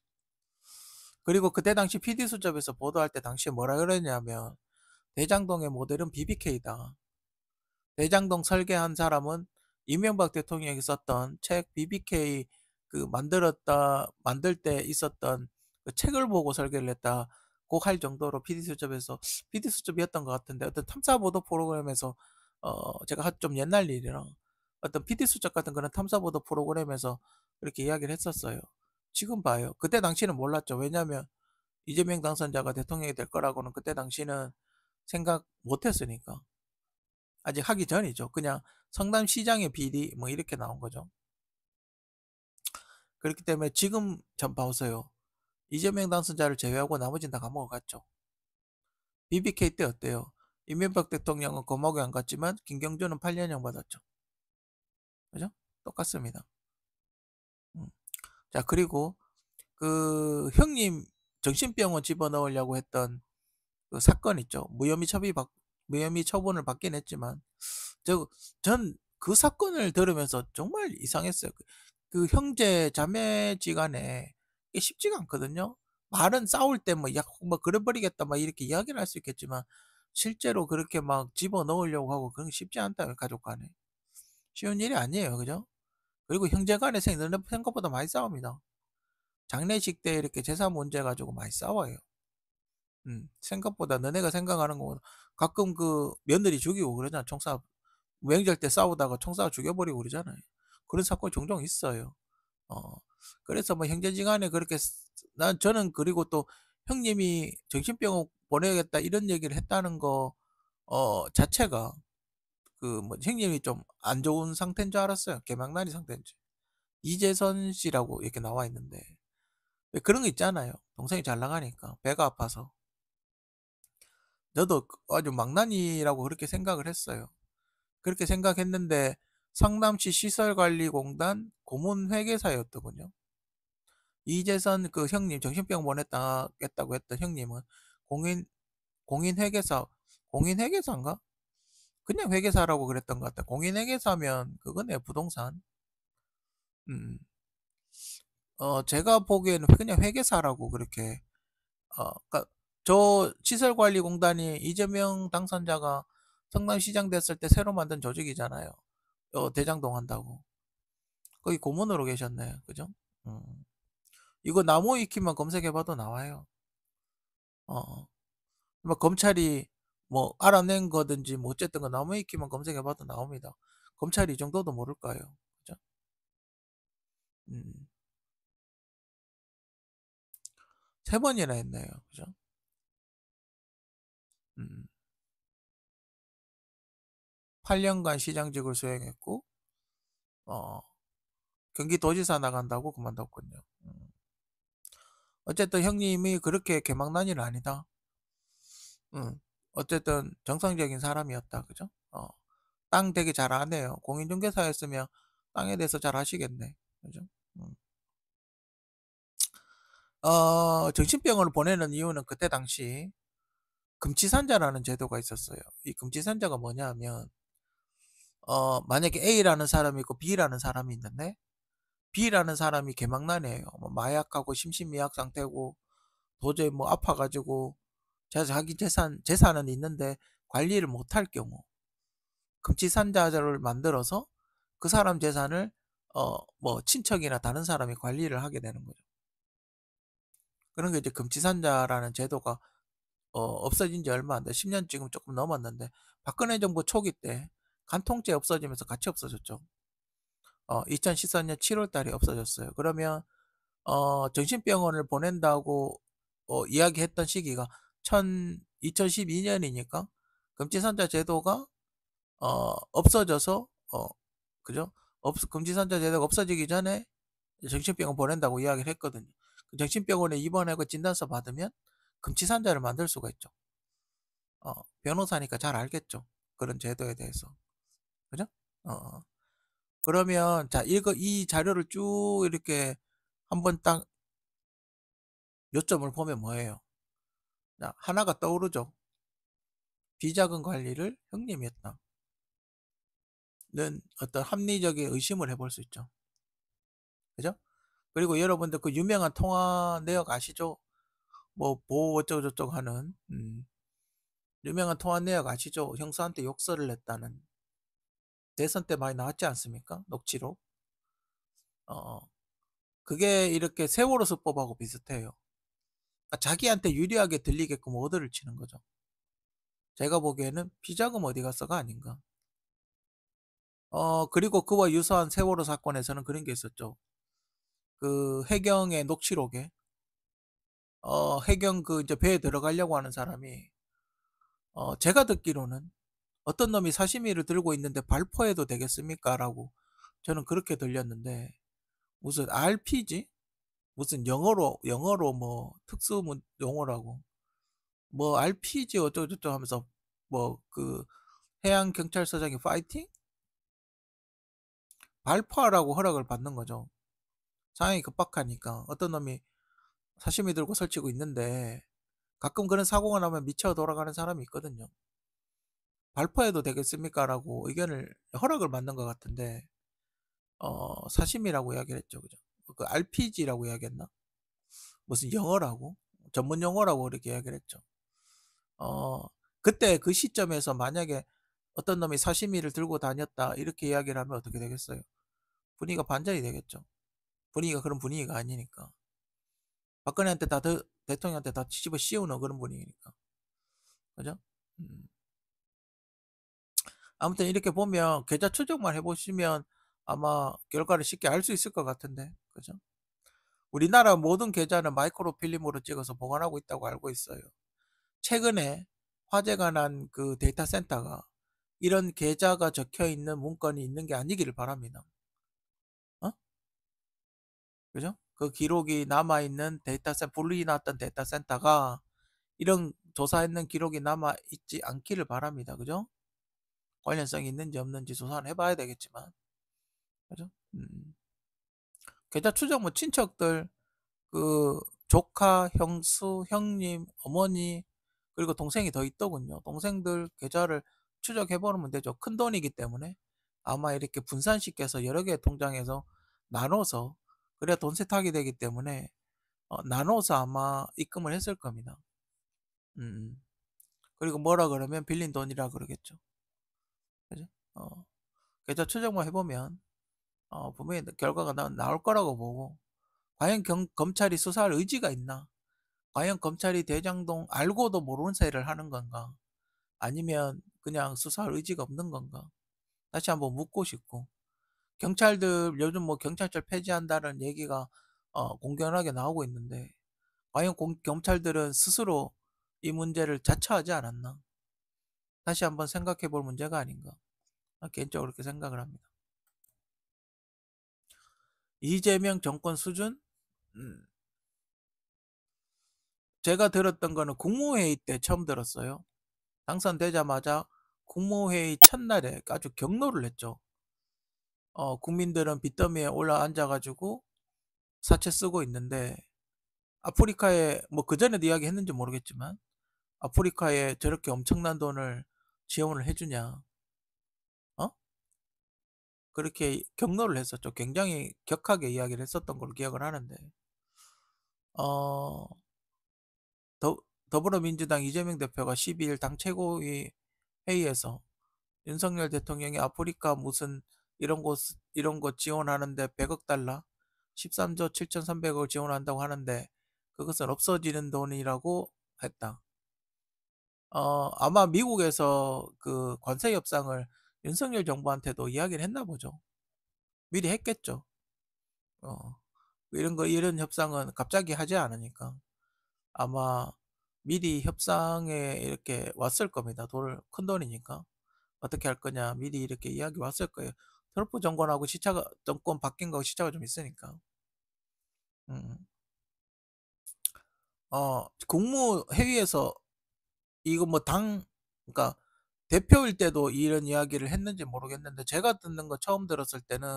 그리고 그때 당시 PD수첩에서 보도할 때 당시에 뭐라 그랬냐면 대장동의 모델은 BBK다. 대장동 설계한 사람은 이명박 대통령이 썼던 책 BBK 그 만들 때 있었던 그 책을 보고 설계를 했다. 꼭 할 정도로 PD수첩이었던 것 같은데 어떤 탐사보도 프로그램에서 제가 좀 옛날 일이라 어떤 PD수첩 같은 그런 탐사보도 프로그램에서 그렇게 이야기를 했었어요. 지금 봐요. 그때 당시는 몰랐죠. 왜냐하면 이재명 당선자가 대통령이 될 거라고는 그때 당시는 생각 못 했으니까. 아직 하기 전이죠. 그냥 성남시장의 비리 뭐 이렇게 나온 거죠. 그렇기 때문에 지금 전 봐보세요. 이재명 당선자를 제외하고 나머지는 다 감옥을 갔죠. BBK 때 어때요? 이명박 대통령은 감옥에 안 갔지만 김경준은 8년형 받았죠. 그죠? 똑같습니다. 자, 그리고 그 형님 정신병원 집어넣으려고 했던 그 사건 있죠. 무혐의 처분을 받긴 했지만 전 그 사건을 들으면서 정말 이상했어요. 그 형제 자매지간에 이게 쉽지가 않거든요. 말은 싸울 때 뭐 그래버리겠다 막 이렇게 이야기를 할 수 있겠지만 실제로 그렇게 막 집어 넣으려고 하고 그런 게 쉽지 않다요 가족 간에. 쉬운 일이 아니에요, 그죠? 그리고 형제 간에 생각보다 많이 싸웁니다. 장례식 때 이렇게 제사 문제 가지고 많이 싸워요. 생각보다 너네가 생각하는 거 가끔 그 며느리 죽이고 그러잖아. 명절 때 싸우다가 총싸워 죽여버리고 그러잖아요. 그런 사건이 종종 있어요. 어, 그래서 뭐 형제지간에 그렇게 저는 그리고 또 형님이 정신병원 보내야겠다 이런 얘기를 했다는 거 자체가 그 뭐 형님이 좀 안 좋은 상태인 줄 알았어요. 개망나니 상태인 줄. 이재선 씨라고 이렇게 나와 있는데 왜 그런 거 있잖아요. 동생이 잘 나가니까 배가 아파서 저도 아주 망나니라고 그렇게 생각을 했어요. 그렇게 생각했는데 성남시 시설관리공단 고문회계사였더군요. 이재선 그 형님 정신병 보냈다겠다고 했던 형님은 공인 공인회계사 공인회계사인가? 그냥 회계사라고 그랬던 것 같아. 공인회계사면 그거네 부동산. 음, 제가 보기에는 그냥 회계사라고 그렇게 그러니까 저 시설관리공단이 이재명 당선자가 성남시장 됐을 때 새로 만든 조직이잖아요. 대장동 한다고. 거기 고문으로 계셨네. 그죠? 음. 이거 나무 위키만 검색해봐도 나와요. 어. 뭐 검찰이 뭐 알아낸 거든지 뭐 어쨌든 그 나무 위키만 검색해봐도 나옵니다. 검찰이 이 정도도 모를까요? 그죠? 음. 3번이나 했네요. 그죠? 음. 8년간 시장직을 수행했고 어, 경기도지사 나간다고 그만뒀군요. 어쨌든 형님이 그렇게 개망난이는 아니다. 어쨌든 정상적인 사람이었다. 그죠? 땅 되게 잘 아네요. 공인중개사였으면 땅에 대해서 잘 아시겠네. 그죠? 음. 정신병원을 보내는 이유는 그때 당시 금치산자라는 제도가 있었어요. 이 금치산자가 뭐냐 하면, 만약에 A라는 사람이 있고 B라는 사람이 있는데, B라는 사람이 개망난이에요. 뭐 마약하고 심신미약 상태고, 도저히 뭐 아파가지고, 자기 재산은 있는데 관리를 못할 경우, 금치산자를 만들어서 그 사람 재산을 뭐 친척이나 다른 사람이 관리를 하게 되는 거죠. 그런 게 이제 금치산자라는 제도가 없어진 지 얼마 안 돼. 10년 지금 조금 넘었는데 박근혜 정부 초기 때 간통죄 없어지면서 같이 없어졌죠. 2014년 7월 달에 없어졌어요. 그러면 정신병원을 보낸다고 이야기했던 시기가 2012년이니까 금치산자 제도가 없어져서 그죠? 금지산자 제도가 없어지기 전에 정신병원 보낸다고 이야기를 했거든요. 그 정신병원에 입원하고 진단서 받으면 금치산자를 만들 수가 있죠. 변호사니까 잘 알겠죠. 그런 제도에 대해서. 그죠? 어. 그러면 자, 이 자료를 쭉 이렇게 한번 딱 요점을 보면 뭐예요? 자, 하나가 떠오르죠. 비자금 관리를 형님이 했다는 어떤 합리적인 의심을 해볼 수 있죠. 그죠? 그리고 여러분들 그 유명한 통화 내역 아시죠? 뭐 보호 어쩌고저쩌고 하는 유명한 통화 내역 아시죠? 형사한테 욕설을 했다는. 대선 때 많이 나왔지 않습니까? 녹취록. 어, 그게 이렇게 세월호 수법하고 비슷해요. 그러니까 자기한테 유리하게 들리게끔 오더를 치는 거죠. 제가 보기에는 피자금 어디 갔어가 아닌가. 그리고 그와 유사한 세월호 사건에서는 그런 게 있었죠. 그 해경의 녹취록에 해경 그 이제 배에 들어가려고 하는 사람이 제가 듣기로는 어떤 놈이 사시미를 들고 있는데 발포해도 되겠습니까? 라고 저는 그렇게 들렸는데 무슨 RPG? 무슨 영어로 뭐 특수 용어라고 뭐 RPG 어쩌고저쩌고 하면서 뭐 그 해양 경찰서장이 파이팅 발포하라고 허락을 받는 거죠. 상황이 급박하니까 어떤 놈이 사시미 들고 설치고 있는데 가끔 그런 사고가 나면 미쳐 돌아가는 사람이 있거든요. 발포해도 되겠습니까? 라고 의견을 허락을 받는 것 같은데 사시미라고 이야기를 했죠. 그죠? 그 RPG라고 이야기했나? 무슨 영어라고? 전문 용어라고 그렇게 이야기를 했죠. 어, 그때 그 시점에서 만약에 어떤 놈이 사시미를 들고 다녔다 이렇게 이야기를 하면 어떻게 되겠어요? 분위기가 반전이 되겠죠. 분위기가 그런 분위기가 아니니까. 박근혜한테 대통령한테 다 뒤집어 씌우는 그런 분위기니까. 그죠? 음. 아무튼 이렇게 보면 계좌 추적만 해보시면 아마 결과를 쉽게 알 수 있을 것 같은데. 그죠? 우리나라 모든 계좌는 마이크로필름으로 찍어서 보관하고 있다고 알고 있어요. 최근에 화재가 난 그 데이터 센터가 이런 계좌가 적혀 있는 문건이 있는 게 아니기를 바랍니다. 어? 그죠? 그 기록이 남아있는 불이 났던 데이터 센터가 이런 조사했는 기록이 남아있지 않기를 바랍니다. 그죠? 관련성이 있는지 없는지 조사를 해봐야 되겠지만. 그죠? 계좌 추적 뭐 친척들, 그 조카, 형수, 형님, 어머니, 그리고 동생이 더 있더군요. 동생들 계좌를 추적해보면 되죠. 큰 돈이기 때문에 아마 이렇게 분산시켜서 여러 개의 통장에서 나눠서 그래야 돈 세탁이 되기 때문에 나눠서 아마 입금을 했을 겁니다. 음. 그리고 뭐라 그러면 빌린 돈이라 그러겠죠. 그죠? 계좌 추적만 해보면 분명히 결과가 나올 거라고 보고 과연 검찰이 수사할 의지가 있나? 과연 검찰이 대장동 알고도 모르는 새를 하는 건가? 아니면 그냥 수사할 의지가 없는 건가? 다시 한번 묻고 싶고 경찰들 요즘 뭐 경찰청 폐지한다는 얘기가 공견하게 나오고 있는데 과연 경찰들은 스스로 이 문제를 자처하지 않았나? 다시 한번 생각해 볼 문제가 아닌가? 개인적으로 그렇게 생각을 합니다. 이재명 정권 수준? 음, 제가 들었던 거는 국무회의 때 처음 들었어요. 당선되자마자 국무회의 첫날에 아주 경로를 했죠. 국민들은 빚더미에 올라 앉아가지고 사채 쓰고 있는데 아프리카에 뭐 그전에도 이야기했는지 모르겠지만 아프리카에 저렇게 엄청난 돈을 지원을 해주냐? 어? 그렇게 경로를 했었죠. 굉장히 격하게 이야기를 했었던 걸로 기억을 하는데 어, 더, 더불어민주당 이재명 대표가 12일 당 최고위 회의에서 윤석열 대통령이 아프리카 무슨 이런 곳 지원하는데 100억 달러 13조 7,300억을 지원한다고 하는데 그것은 없어지는 돈이라고 했다. 아마 미국에서 그 관세 협상을 윤석열 정부한테도 이야기를 했나 보죠. 미리 했겠죠. 어, 이런 협상은 갑자기 하지 않으니까 아마 미리 협상에 이렇게 왔을 겁니다. 큰 돈이니까. 어떻게 할 거냐 미리 이렇게 이야기 왔을 거예요. 트럼프 정권하고 정권 바뀐 거 시차가 좀 있으니까. 음. 국무회의에서 이거 뭐 그러니까 대표일 때도 이런 이야기를 했는지 모르겠는데 제가 듣는 거 처음 들었을 때는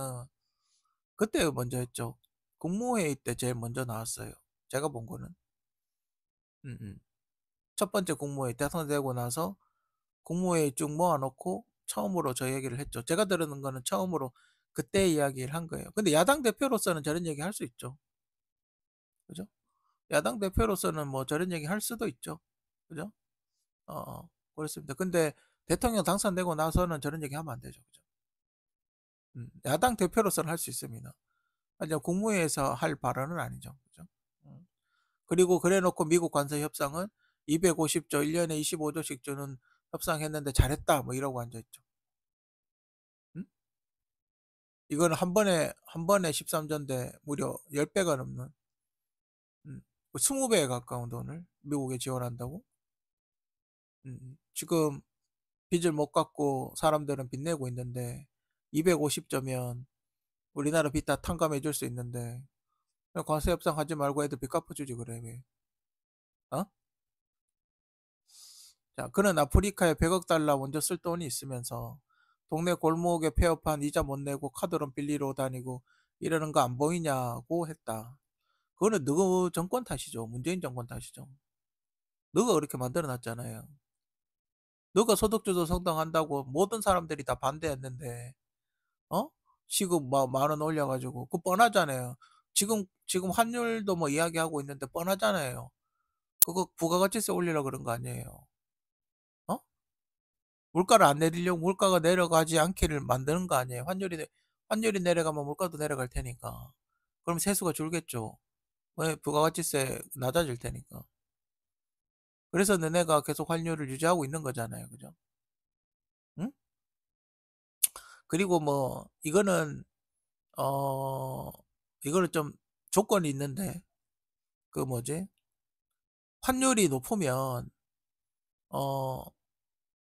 그때 먼저 했죠. 국무회의 때 제일 먼저 나왔어요. 제가 본 거는. 음, 음. 첫 번째 국무회의 대선되고 나서 국무회의 쭉 모아놓고 처음으로 저 얘기를 했죠. 제가 들은 거는 처음으로 그때 이야기를 한 거예요. 근데 야당 대표로서는 저런 얘기 할 수 있죠. 그죠? 야당 대표로서는 뭐 저런 얘기 할 수도 있죠. 그죠? 그렇습니다. 근데 대통령 당선되고 나서는 저런 얘기 하면 안 되죠. 그죠? 야당 대표로서는 할 수 있습니다. 하지만 국무회의에서 할 발언은 아니죠. 그죠? 음. 그리고 그래 놓고 미국 관세 협상은 250조, 1년에 25조씩 주는 협상했는데 잘했다. 뭐 이러고 앉아 있죠. 이거는 한 번에 13조인데 무려 10배가 넘는 20배에 가까운 돈을 미국에 지원한다고? 지금 빚을 못 갚고 사람들은 빚내고 있는데 250조면 우리나라 빚 다 탕감해 줄 수 있는데 관세 협상하지 말고 애들 빚 갚아주지 그래 왜? 어? 자, 그는 아프리카에 100억 달러 먼저 쓸 돈이 있으면서 동네 골목에 폐업한 이자 못 내고 카드론 빌리러 다니고 이러는 거 안 보이냐고 했다. 그거는 너가 정권 탓이죠. 문재인 정권 탓이죠. 너가 그렇게 만들어 놨잖아요. 너가 소득주도 성장한다고 모든 사람들이 다 반대했는데, 어? 시급 뭐 만원 올려가지고, 그거 뻔하잖아요. 지금 환율도 뭐 이야기하고 있는데 뻔하잖아요. 그거 부가가치세 올리려고 그런 거 아니에요. 어? 물가를 안 내리려고 물가가 내려가지 않기를 만드는 거 아니에요. 환율이 내려가면 물가도 내려갈 테니까. 그럼 세수가 줄겠죠. 왜 부가가치세 낮아질 테니까. 그래서 너네가 계속 환율을 유지하고 있는 거잖아요. 그죠? 응? 그리고 뭐 어 이거는 좀 조건이 있는데 그 뭐지? 환율이 높으면 어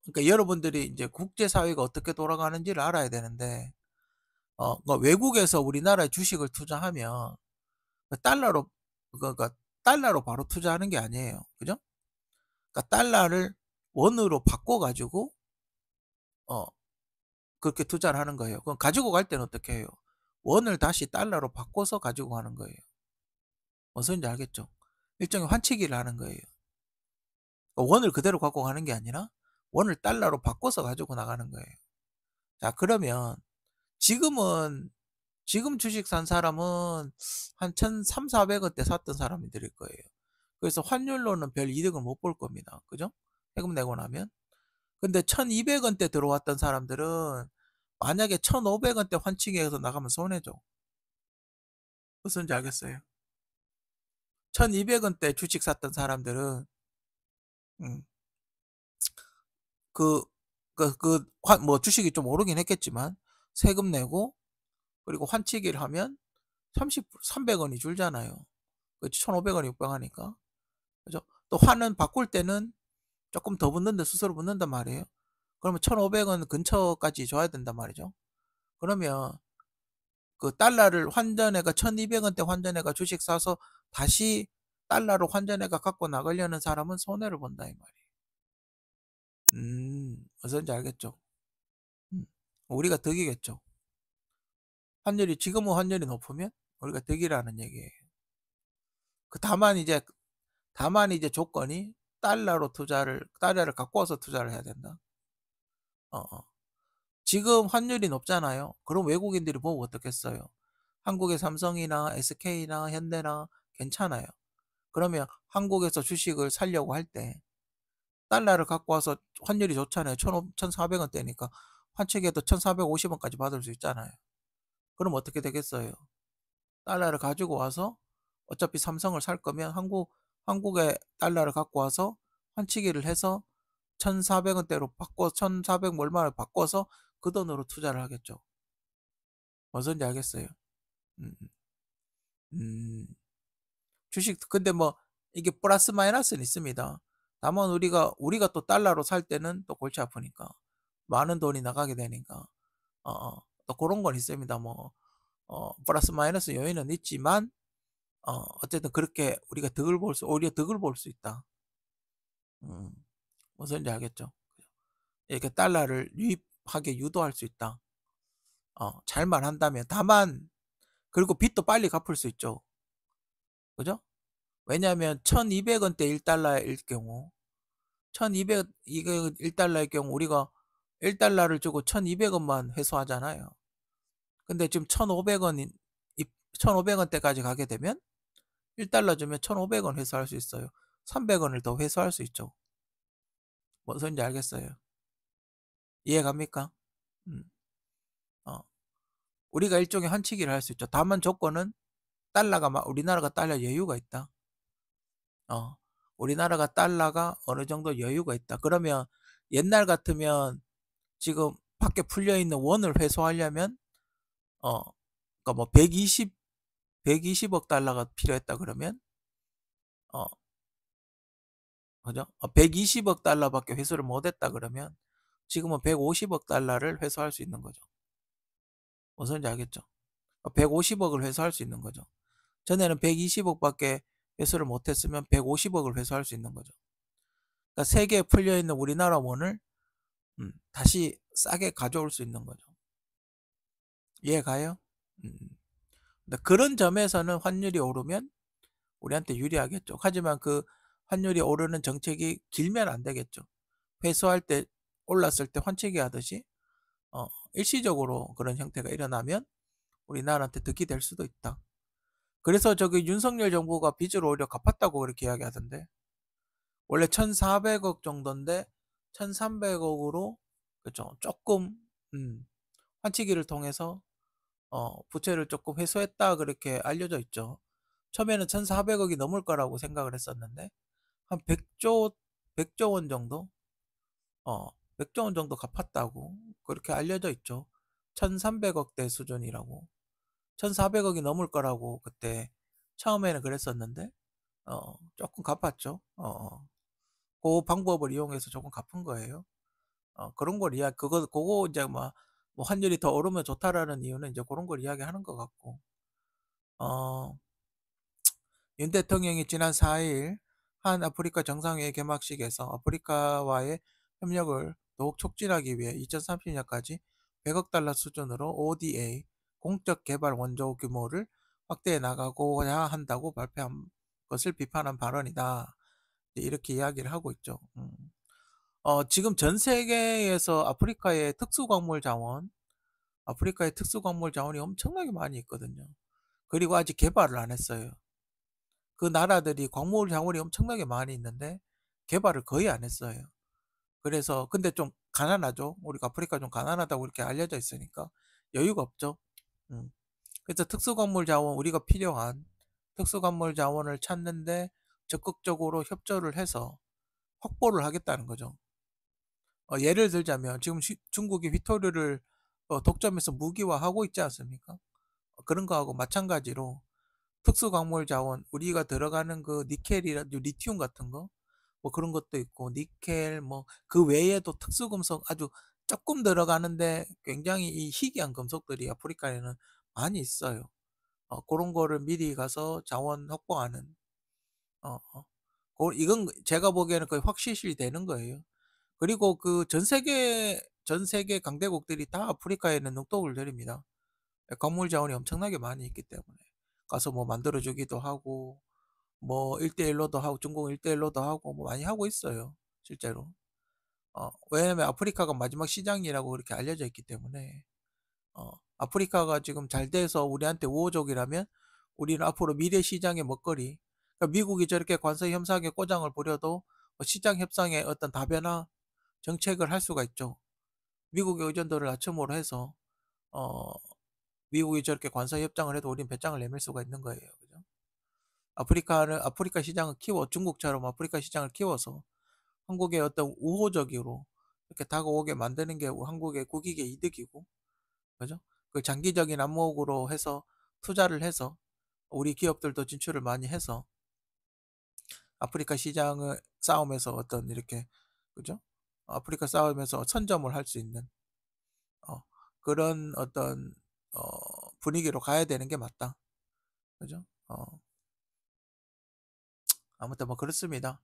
그러니까 여러분들이 이제 국제 사회가 어떻게 돌아가는지를 알아야 되는데 그러니까 외국에서 우리나라에 주식을 투자하면 그 그러니까 달러로 바로 투자하는 게 아니에요. 그죠? 그러니까 달러를 원으로 바꿔 가지고 어 그렇게 투자를 하는 거예요. 그럼 가지고 갈 때는 어떻게 해요? 원을 다시 달러로 바꿔서 가지고 가는 거예요. 무슨 소리인지 알겠죠? 일종의 환치기를 하는 거예요. 그러니까 원을 그대로 갖고 가는 게 아니라 원을 달러로 바꿔서 가지고 나가는 거예요. 자, 그러면 지금은 지금 주식 산 사람은 한 1,300, 400원대 샀던 사람들일 거예요. 그래서 환율로는 별 이득을 못 볼 겁니다. 그죠? 세금 내고 나면. 근데 1,200원대 들어왔던 사람들은 만약에 1,500원대 환치기해서 나가면 손해죠. 무슨 지 알겠어요? 1,200원대 주식 샀던 사람들은 음, 그, 뭐 주식이 좀 오르긴 했겠지만 세금 내고 그리고 환치기를 하면 300원이 줄잖아요. 그치? 1,500원이 육박하니까. 그죠? 또 환은 바꿀 때는 조금 더 붙는데 스스로 붙는단 말이에요. 그러면 1,500원 근처까지 줘야 된단 말이죠. 그러면 그 달러를 환전해가 1,200원대 환전해가 주식 사서 다시 달러로 환전해가 갖고 나가려는 사람은 손해를 본다 이 말이에요. 어떤지 알겠죠? 음, 우리가 득이겠죠. 지금은 환율이 높으면 우리가 득이라는 얘기예요. 그 다만 이제 조건이 달러를 갖고 와서 투자를 해야 된다. 어, 어. 지금 환율이 높잖아요. 그럼 외국인들이 보고 어떻겠어요? 한국의 삼성이나 SK나 현대나 괜찮아요. 그러면 한국에서 주식을 살려고 할 때 달러를 갖고 와서 환율이 좋잖아요. 1,400원대니까 환책해도 1,450원까지 받을 수 있잖아요. 그럼 어떻게 되겠어요? 달러를 가지고 와서 어차피 삼성을 살 거면 한국의 달러를 갖고 와서 환치기를 해서 1,400원대로 바꿔 1,400 얼마를 바꿔서 그 돈으로 투자를 하겠죠. 무슨지 알겠어요? 음, 음, 주식 근데 뭐 이게 플러스 마이너스는 있습니다. 다만 우리가 또 달러로 살 때는 또 골치 아프니까 많은 돈이 나가게 되니까 또 그런 건 있습니다. 뭐 플러스 마이너스 요인은 있지만 어쨌든 그렇게 오히려 득을 볼 수 있다. 음, 무슨지 알겠죠? 이렇게 달러를 유입하게 유도할 수 있다. 잘만 한다면. 다만, 그리고 빚도 빨리 갚을 수 있죠. 그죠? 왜냐하면 1200원대 1달러일 경우, 1200, 이거 1달러일 경우 우리가 1달러를 주고 1200원만 회수하잖아요. 근데 지금 1,500원인 1,500원대까지 가게 되면 1달러 주면 1,500원 회수할 수 있어요. 300원을 더 회수할 수 있죠. 뭔 소린지 알겠어요? 이해 갑니까? 음. 어. 우리가 일종의 환치기를 할 수 있죠. 다만 조건은 우리나라가 달러 여유가 있다. 우리나라가 달러가 어느 정도 여유가 있다. 그러면 옛날 같으면 지금 밖에 풀려 있는 원을 회수하려면 그러니까 뭐 120억 달러가 필요했다 그러면 어, 그죠? 120억 달러밖에 회수를 못했다 그러면 지금은 150억 달러를 회수할 수 있는 거죠. 무슨 지 알겠죠? 150억을 회수할 수 있는 거죠. 전에는 120억밖에 회수를 못했으면 150억을 회수할 수 있는 거죠. 그러니까 세계에 풀려 있는 우리나라 원을 다시 싸게 가져올 수 있는 거죠. 이해 가요? 음. 그런 점에서는 환율이 오르면 우리한테 유리하겠죠. 하지만 그 환율이 오르는 정책이 길면 안 되겠죠. 회수할 때 올랐을 때 환치기 하듯이 일시적으로 그런 형태가 일어나면 우리나라한테 득이 될 수도 있다. 그래서 저기 윤석열 정부가 빚을 오히려 갚았다고 그렇게 이야기하던데 원래 1,400억 정도인데 1,300억으로 그죠 조금 환치기를 통해서 부채를 조금 회수했다 그렇게 알려져 있죠. 처음에는 1,400억이 넘을 거라고 생각을 했었는데 한 100조 원 정도 100조 원 정도 갚았다고 그렇게 알려져 있죠. 1,300억대 수준이라고 1,400억이 넘을 거라고 그때 처음에는 그랬었는데 조금 갚았죠. 그 방법을 이용해서 조금 갚은 거예요. 그런 걸 그거 이제 뭐 환율이 더 오르면 좋다라는 이유는 이제 그런 걸 이야기하는 것 같고, 어, 윤 대통령이 지난 4일 한 아프리카 정상회의 개막식에서 아프리카와의 협력을 더욱 촉진하기 위해 2030년까지 100억 달러 수준으로 ODA 공적 개발 원조 규모를 확대해 나가고자 한다고 발표한 것을 비판한 발언이다. 이렇게 이야기를 하고 있죠. 지금 전 세계에서 아프리카의 특수광물 자원이 엄청나게 많이 있거든요. 그리고 아직 개발을 안 했어요. 그 나라들이 광물 자원이 엄청나게 많이 있는데 개발을 거의 안 했어요. 그래서 근데 좀 가난하죠. 우리가 아프리카 좀 가난하다고 이렇게 알려져 있으니까 여유가 없죠. 음. 그래서 우리가 필요한 특수광물 자원을 찾는데 적극적으로 협조를 해서 확보를 하겠다는 거죠. 예를 들자면 지금 중국이 휘토류를 독점해서 무기화하고 있지 않습니까? 그런 거하고 마찬가지로 특수광물 자원 우리가 들어가는 그 니켈이나 리튬 같은 거 뭐 그런 것도 있고 니켈 뭐 그 외에도 특수금속 아주 조금 들어가는데 굉장히 이 희귀한 금속들이 아프리카에는 많이 있어요. 그런 거를 미리 가서 자원 확보하는 어, 어. 이건 제가 보기에는 거의 확실시 되는 거예요. 그리고 그 전 세계 강대국들이 다 아프리카에는 눈독을 들입니다. 광물 자원이 엄청나게 많이 있기 때문에 가서 뭐 만들어 주기도 하고 뭐 1대1로도 하고 중국 1대1로도 하고 뭐 많이 하고 있어요. 실제로. 왜냐면 아프리카가 마지막 시장이라고 그렇게 알려져 있기 때문에 아프리카가 지금 잘 돼서 우리한테 우호적이라면 우리는 앞으로 미래 시장의 먹거리 그러니까 미국이 저렇게 관세 협상에 꼬장을 부려도 시장 협상에 어떤 다변화 정책을 할 수가 있죠. 미국의 의존도를 낮춤으로 해서 어, 미국이 저렇게 관세 협정을 해도 우리는 배짱을 내밀 수가 있는 거예요. 그죠? 아프리카 시장을 중국처럼 아프리카 시장을 키워서 한국의 어떤 우호적으로 이렇게 다가오게 만드는 게 한국의 국익의 이득이고, 그죠? 그 장기적인 안목으로 해서 투자를 해서 우리 기업들도 진출을 많이 해서 아프리카 시장을 싸움에서 어떤 이렇게, 그죠? 아프리카 싸움에서 선점을 할 수 있는 어, 그런 어떤 분위기로 가야 되는 게 맞다. 그죠? 아무튼 뭐 그렇습니다.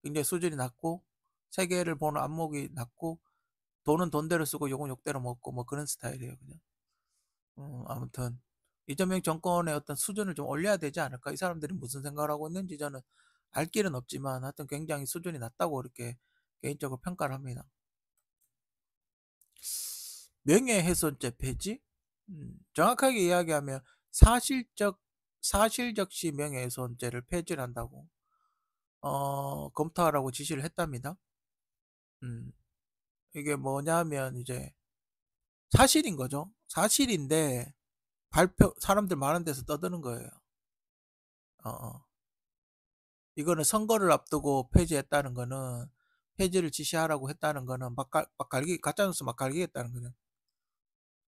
굉장히 수준이 낮고 세계를 보는 안목이 낮고 돈은 돈대로 쓰고 욕은 욕대로 먹고 뭐 그런 스타일이에요. 그냥. 아무튼 이재명 정권의 어떤 수준을 좀 올려야 되지 않을까? 이 사람들이 무슨 생각을 하고 있는지 저는 알 길은 없지만 하여튼 굉장히 수준이 낮다고 이렇게 개인적으로 평가를 합니다. 명예훼손죄 폐지? 정확하게 이야기하면 사실적 사실적시 명예훼손죄를 폐지를 한다고 검토하라고 지시를 했답니다. 음. 이게 뭐냐면 이제 사실인 거죠. 사실인데 발표 사람들 많은 데서 떠드는 거예요. 어어. 이거는 선거를 앞두고 폐지했다는 거는 폐지를 지시하라고 했다는 거는 막갈기 가짜 뉴스 막 갈기겠다는 거죠.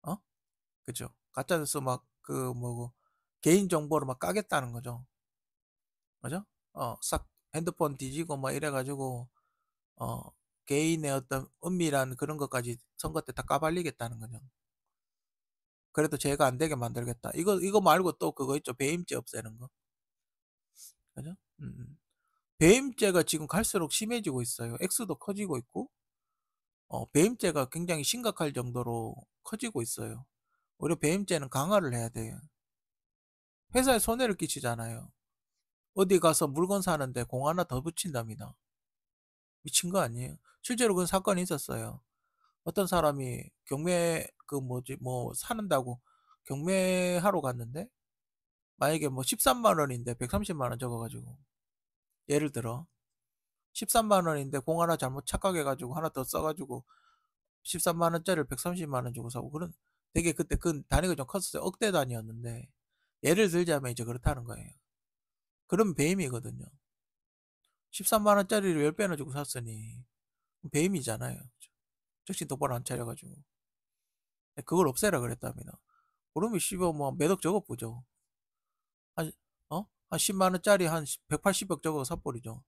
어? 그죠. 가짜 뉴스 막 그 뭐고 개인 정보를 막 까겠다는 거죠. 그죠? 싹 핸드폰 뒤지고 막 이래 가지고 어 개인의 어떤 은밀한 그런 것까지 선거 때 다 까발리겠다는 거죠. 그래도 죄가 안 되게 만들겠다. 이거 말고 또 그거 있죠. 배임죄 없애는 거. 그죠? 배임죄가 지금 갈수록 심해지고 있어요. 액수도 커지고 있고, 배임죄가 굉장히 심각할 정도로 커지고 있어요. 오히려 배임죄는 강화를 해야 돼요. 회사에 손해를 끼치잖아요. 어디 가서 물건 사는데 공 하나 더 붙인답니다. 미친 거 아니에요? 실제로 그런 사건이 있었어요. 어떤 사람이 경매 그 뭐지 뭐 사는다고 경매하러 갔는데 만약에 뭐 13만 원인데 130만 원 적어가지고 예를 들어 13만 원인데 공 하나 잘못 착각해가지고 하나 더 써가지고 13만 원짜리를 130만 원 주고 사고 그런 되게 그때 그 단위가 좀 컸었어요. 억대 단위였는데 예를 들자면 이제 그렇다는 거예요. 그럼 배임이거든요. 13만 원짜리를 10배나 주고 샀으니 배임이잖아요. 정신 똑바로 안 차려가지고 그걸 없애라 그랬답니다. 그러면 씨발 뭐몇 억 적어 보죠. 한, 한 10만 원짜리 한 180억 적어 사버리죠.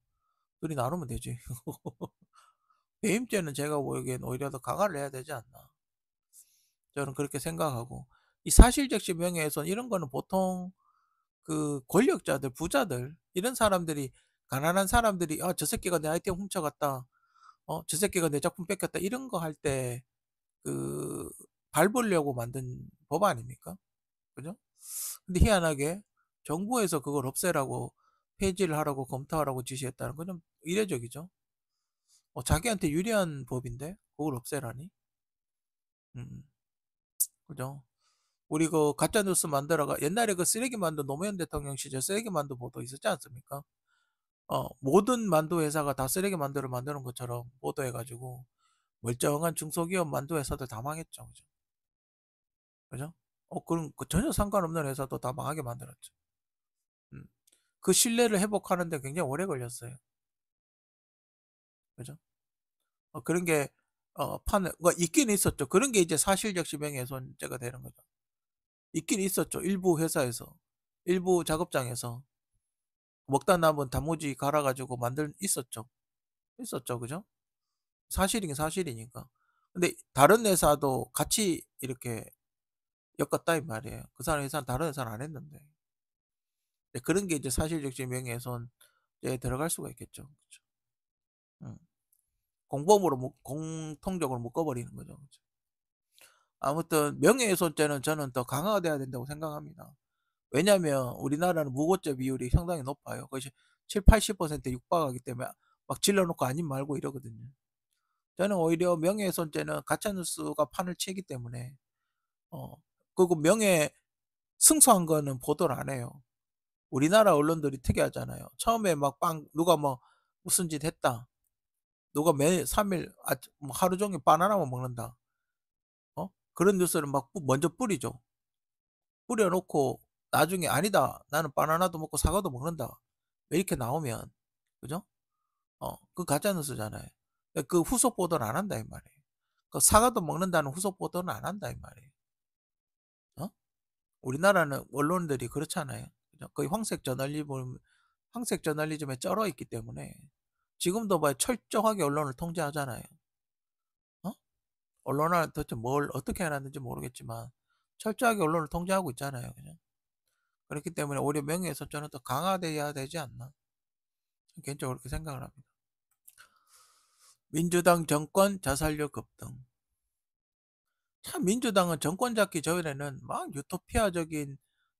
둘이 나누면 되지. 배임죄는 제가 보기엔 오히려 더 강화를 해야 되지 않나. 저는 그렇게 생각하고. 이 사실적시 명예훼손 이런 거는 보통 그 권력자들, 부자들, 이런 사람들이, 가난한 사람들이, 저 새끼가 내 아이템 훔쳐갔다. 저 새끼가 내 작품 뺏겼다. 이런 거 할 때, 그, 밟으려고 만든 법 아닙니까? 그죠? 근데 희한하게 정부에서 그걸 없애라고 폐지를 하라고 검토하라고 지시했다는 건 좀 이례적이죠. 자기한테 유리한 법인데 그걸 없애라니? 음, 그죠? 우리 그 가짜 뉴스 만들어가 옛날에 그 쓰레기 만두 노무현 대통령 시절 쓰레기 만두 보도 있었지 않습니까? 모든 만두 회사가 다 쓰레기 만두를 만드는 것처럼 보도해가지고 멀쩡한 중소기업 만두 회사들 다 망했죠, 그죠? 그죠? 그럼 그 전혀 상관없는 회사도 다 망하게 만들었죠. 음. 그 신뢰를 회복하는데 굉장히 오래 걸렸어요. 그죠? 그런 게, 있긴 있었죠. 그런 게 이제 사실적시 명예훼손죄가 되는 거죠. 있긴 있었죠. 일부 회사에서, 일부 작업장에서 먹다 남은 단무지 갈아가지고 있었죠. 있었죠. 그죠? 사실이긴 사실이니까. 근데 다른 회사도 같이 이렇게 엮었다 이 말이에요. 그 사람 회사는 다른 회사는 안 했는데. 그런 게 이제 사실적시 명예훼손죄에 들어갈 수가 있겠죠. 그죠? 음. 공범으로 공통적으로 묶어버리는 거죠. 그죠? 아무튼 명예훼손죄는 저는 더 강화돼야 된다고 생각합니다. 왜냐하면 우리나라는 무고죄 비율이 상당히 높아요. 거의 7, 80% 육박하기 때문에 막 질러놓고 아닌 말고 이러거든요. 저는 오히려 명예훼손죄는 가짜뉴스가 판을 치기 때문에 어 그리고 승소한 거는 보도를 안 해요. 우리나라 언론들이 특이하잖아요. 처음에 막 누가 뭐 무슨 짓 했다. 누가 매 3일 뭐 하루 종일 바나나만 먹는다. 그런 뉴스를 막 먼저 뿌리죠. 뿌려놓고 나중에 아니다. 나는 바나나도 먹고 사과도 먹는다. 이렇게 나오면 그죠? 그 가짜 뉴스잖아요. 그 후속 보도는 안 한다 이 말이에요. 그 사과도 먹는다는 후속 보도는 안 한다 이 말이에요. 어? 우리나라는 언론들이 그렇잖아요. 그죠? 거의 황색 저널리즘에 쩔어 있기 때문에 지금도 뭐 철저하게 언론을 통제하잖아요. 어? 언론을 도대체 뭘 어떻게 해놨는지 모르겠지만 철저하게 언론을 통제하고 있잖아요. 그죠? 그렇기 때문에 오히려 명예훼손죄는 더 강화돼야 되지 않나. 개인적으로 그렇게 생각을 합니다. 민주당 정권 자살률 급등. 참 민주당은 정권 잡기 전에는 막 유토피아적인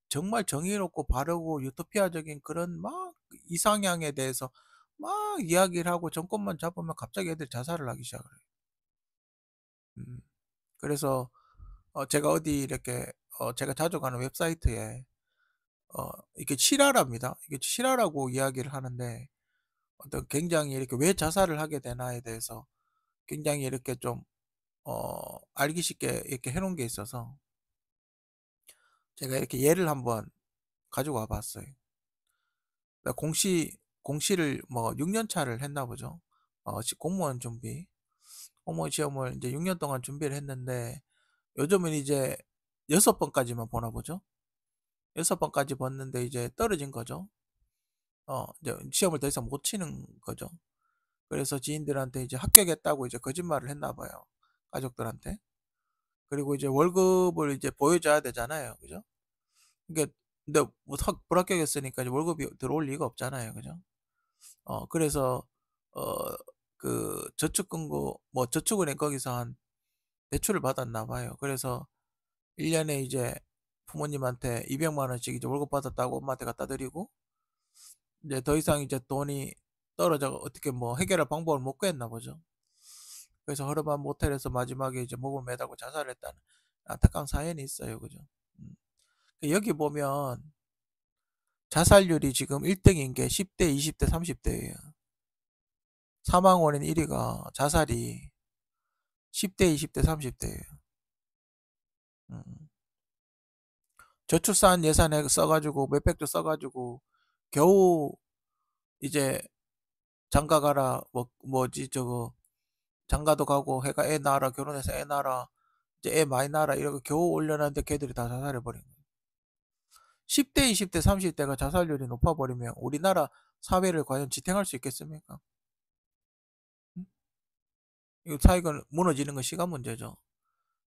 정말 정의롭고 바르고 유토피아적인 그런 막 이상향에 대해서 막 이야기를 하고 정권만 잡으면 갑자기 애들이 자살을 하기 시작을 해요. 음. 그래서 제가 어디 이렇게 제가 자주 가는 웹사이트에 이게 실화랍니다. 이게 실화라고 이야기를 하는데 어떤 굉장히 이렇게 왜 자살을 하게 되나에 대해서 굉장히 이렇게 좀 알기 쉽게 이렇게 해 놓은 게 있어서 제가 이렇게 예를 한번 가지고 와 봤어요. 나 공시를 뭐 6년 차를 했나 보죠. 공무원 준비. 공무원 시험을 이제 6년 동안 준비를 했는데 요즘은 이제 6 번까지만 보나 보죠. 6 번까지 봤는데 이제 떨어진 거죠. 이제 시험을 더 이상 못 치는 거죠. 그래서 지인들한테 이제 합격했다고 이제 거짓말을 했나 봐요. 가족들한테. 그리고 이제 월급을 이제 보여줘야 되잖아요. 그죠? 이게 근데 뭐 불합격했으니까 이제 월급이 들어올 리가 없잖아요. 그죠? 그래서 어 그 저축금고 뭐 저축은행 거기서 한 대출을 받았나 봐요. 그래서 1 년에 이제 부모님한테 200만 원씩 이제 월급 받았다고 엄마한테 갖다 드리고 이제 더 이상 이제 돈이 떨어져 어떻게 뭐 해결할 방법을 못 구했나 보죠. 그래서 허름한 모텔에서 마지막에 이제 목을 매달고 자살했다는 안타까운 사연이 있어요. 그죠? 음. 여기 보면 자살률이 지금 1등인 게 10대, 20대, 30대예요. 사망 원인 1위가 자살이 10대, 20대, 30대예요. 저출산 예산에 써가지고 몇백조 써가지고 겨우 이제 장가 가라 뭐 뭐지 저거 장가도 가고 해가 애 낳아라 결혼해서 애 낳아라 이제 애 많이 낳아라 이러고 겨우 올려놨는데 걔들이 다 자살해 버린 거예요. 10대, 20대, 30대가 자살률이 높아버리면 우리나라 사회를 과연 지탱할 수 있겠습니까? 음? 이거 사회가 무너지는 건 시간 문제죠.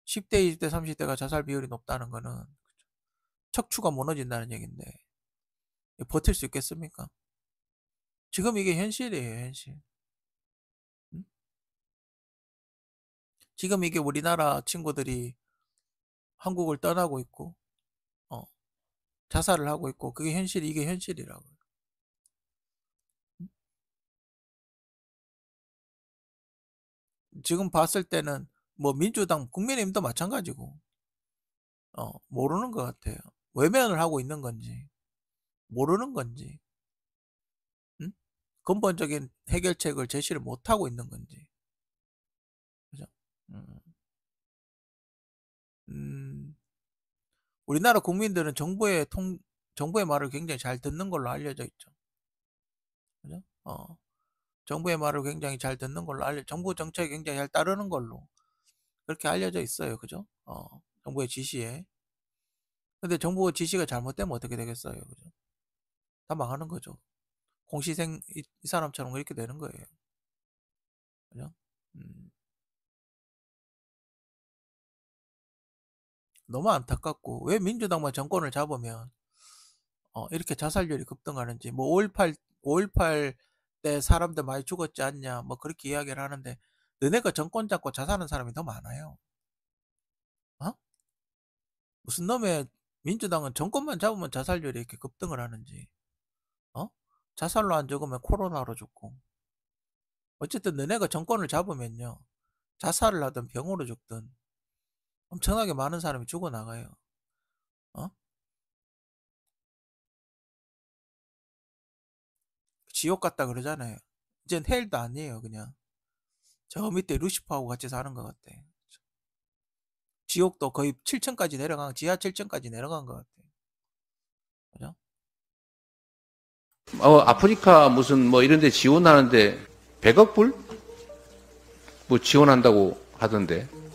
10대, 20대, 30대가 자살 비율이 높다는 거는 척추가 무너진다는 얘기인데 버틸 수 있겠습니까? 지금 이게 현실이에요, 현실. 음? 지금 이게 우리나라 친구들이 한국을 떠나고 있고, 어, 자살을 하고 있고, 그게 이게 현실이라고요. 음? 지금 봤을 때는 뭐 민주당, 국민의힘도 마찬가지고, 모르는 것 같아요. 외면을 하고 있는 건지, 모르는 건지, 음? 근본적인 해결책을 제시를 못 하고 있는 건지, 그죠? 음, 음, 우리나라 국민들은 정부의 말을 굉장히 잘 듣는 걸로 알려져 있죠. 그죠? 정부의 말을 굉장히 잘 듣는 걸로 정부 정책에 굉장히 잘 따르는 걸로 그렇게 알려져 있어요. 그죠? 정부의 지시에. 근데 정부 지시가 잘못되면 어떻게 되겠어요? 그죠? 다 망하는 거죠. 공시생 이 사람처럼 이렇게 되는 거예요. 그죠? 음, 너무 안타깝고 왜 민주당만 정권을 잡으면 이렇게 자살률이 급등하는지 뭐 5.18 때 사람들 많이 죽었지 않냐 뭐 그렇게 이야기를 하는데 너네가 정권 잡고 자살하는 사람이 더 많아요. 어? 무슨 놈의 민주당은 정권만 잡으면 자살률이 이렇게 급등을 하는지 어? 자살로 안 죽으면 코로나로 죽고 어쨌든 너네가 정권을 잡으면요 자살을 하든 병으로 죽든 엄청나게 많은 사람이 죽어나가요. 어? 지옥 같다 그러잖아요. 이젠 헬도 아니에요. 그냥 저 밑에 루시퍼하고 같이 사는 것 같아. 지옥도 거의 7층까지 지하 7층까지 내려간 것 같아요. 그죠? 아프리카 무슨 뭐 이런 데 지원하는데 100억 불? 뭐 지원한다고 하던데.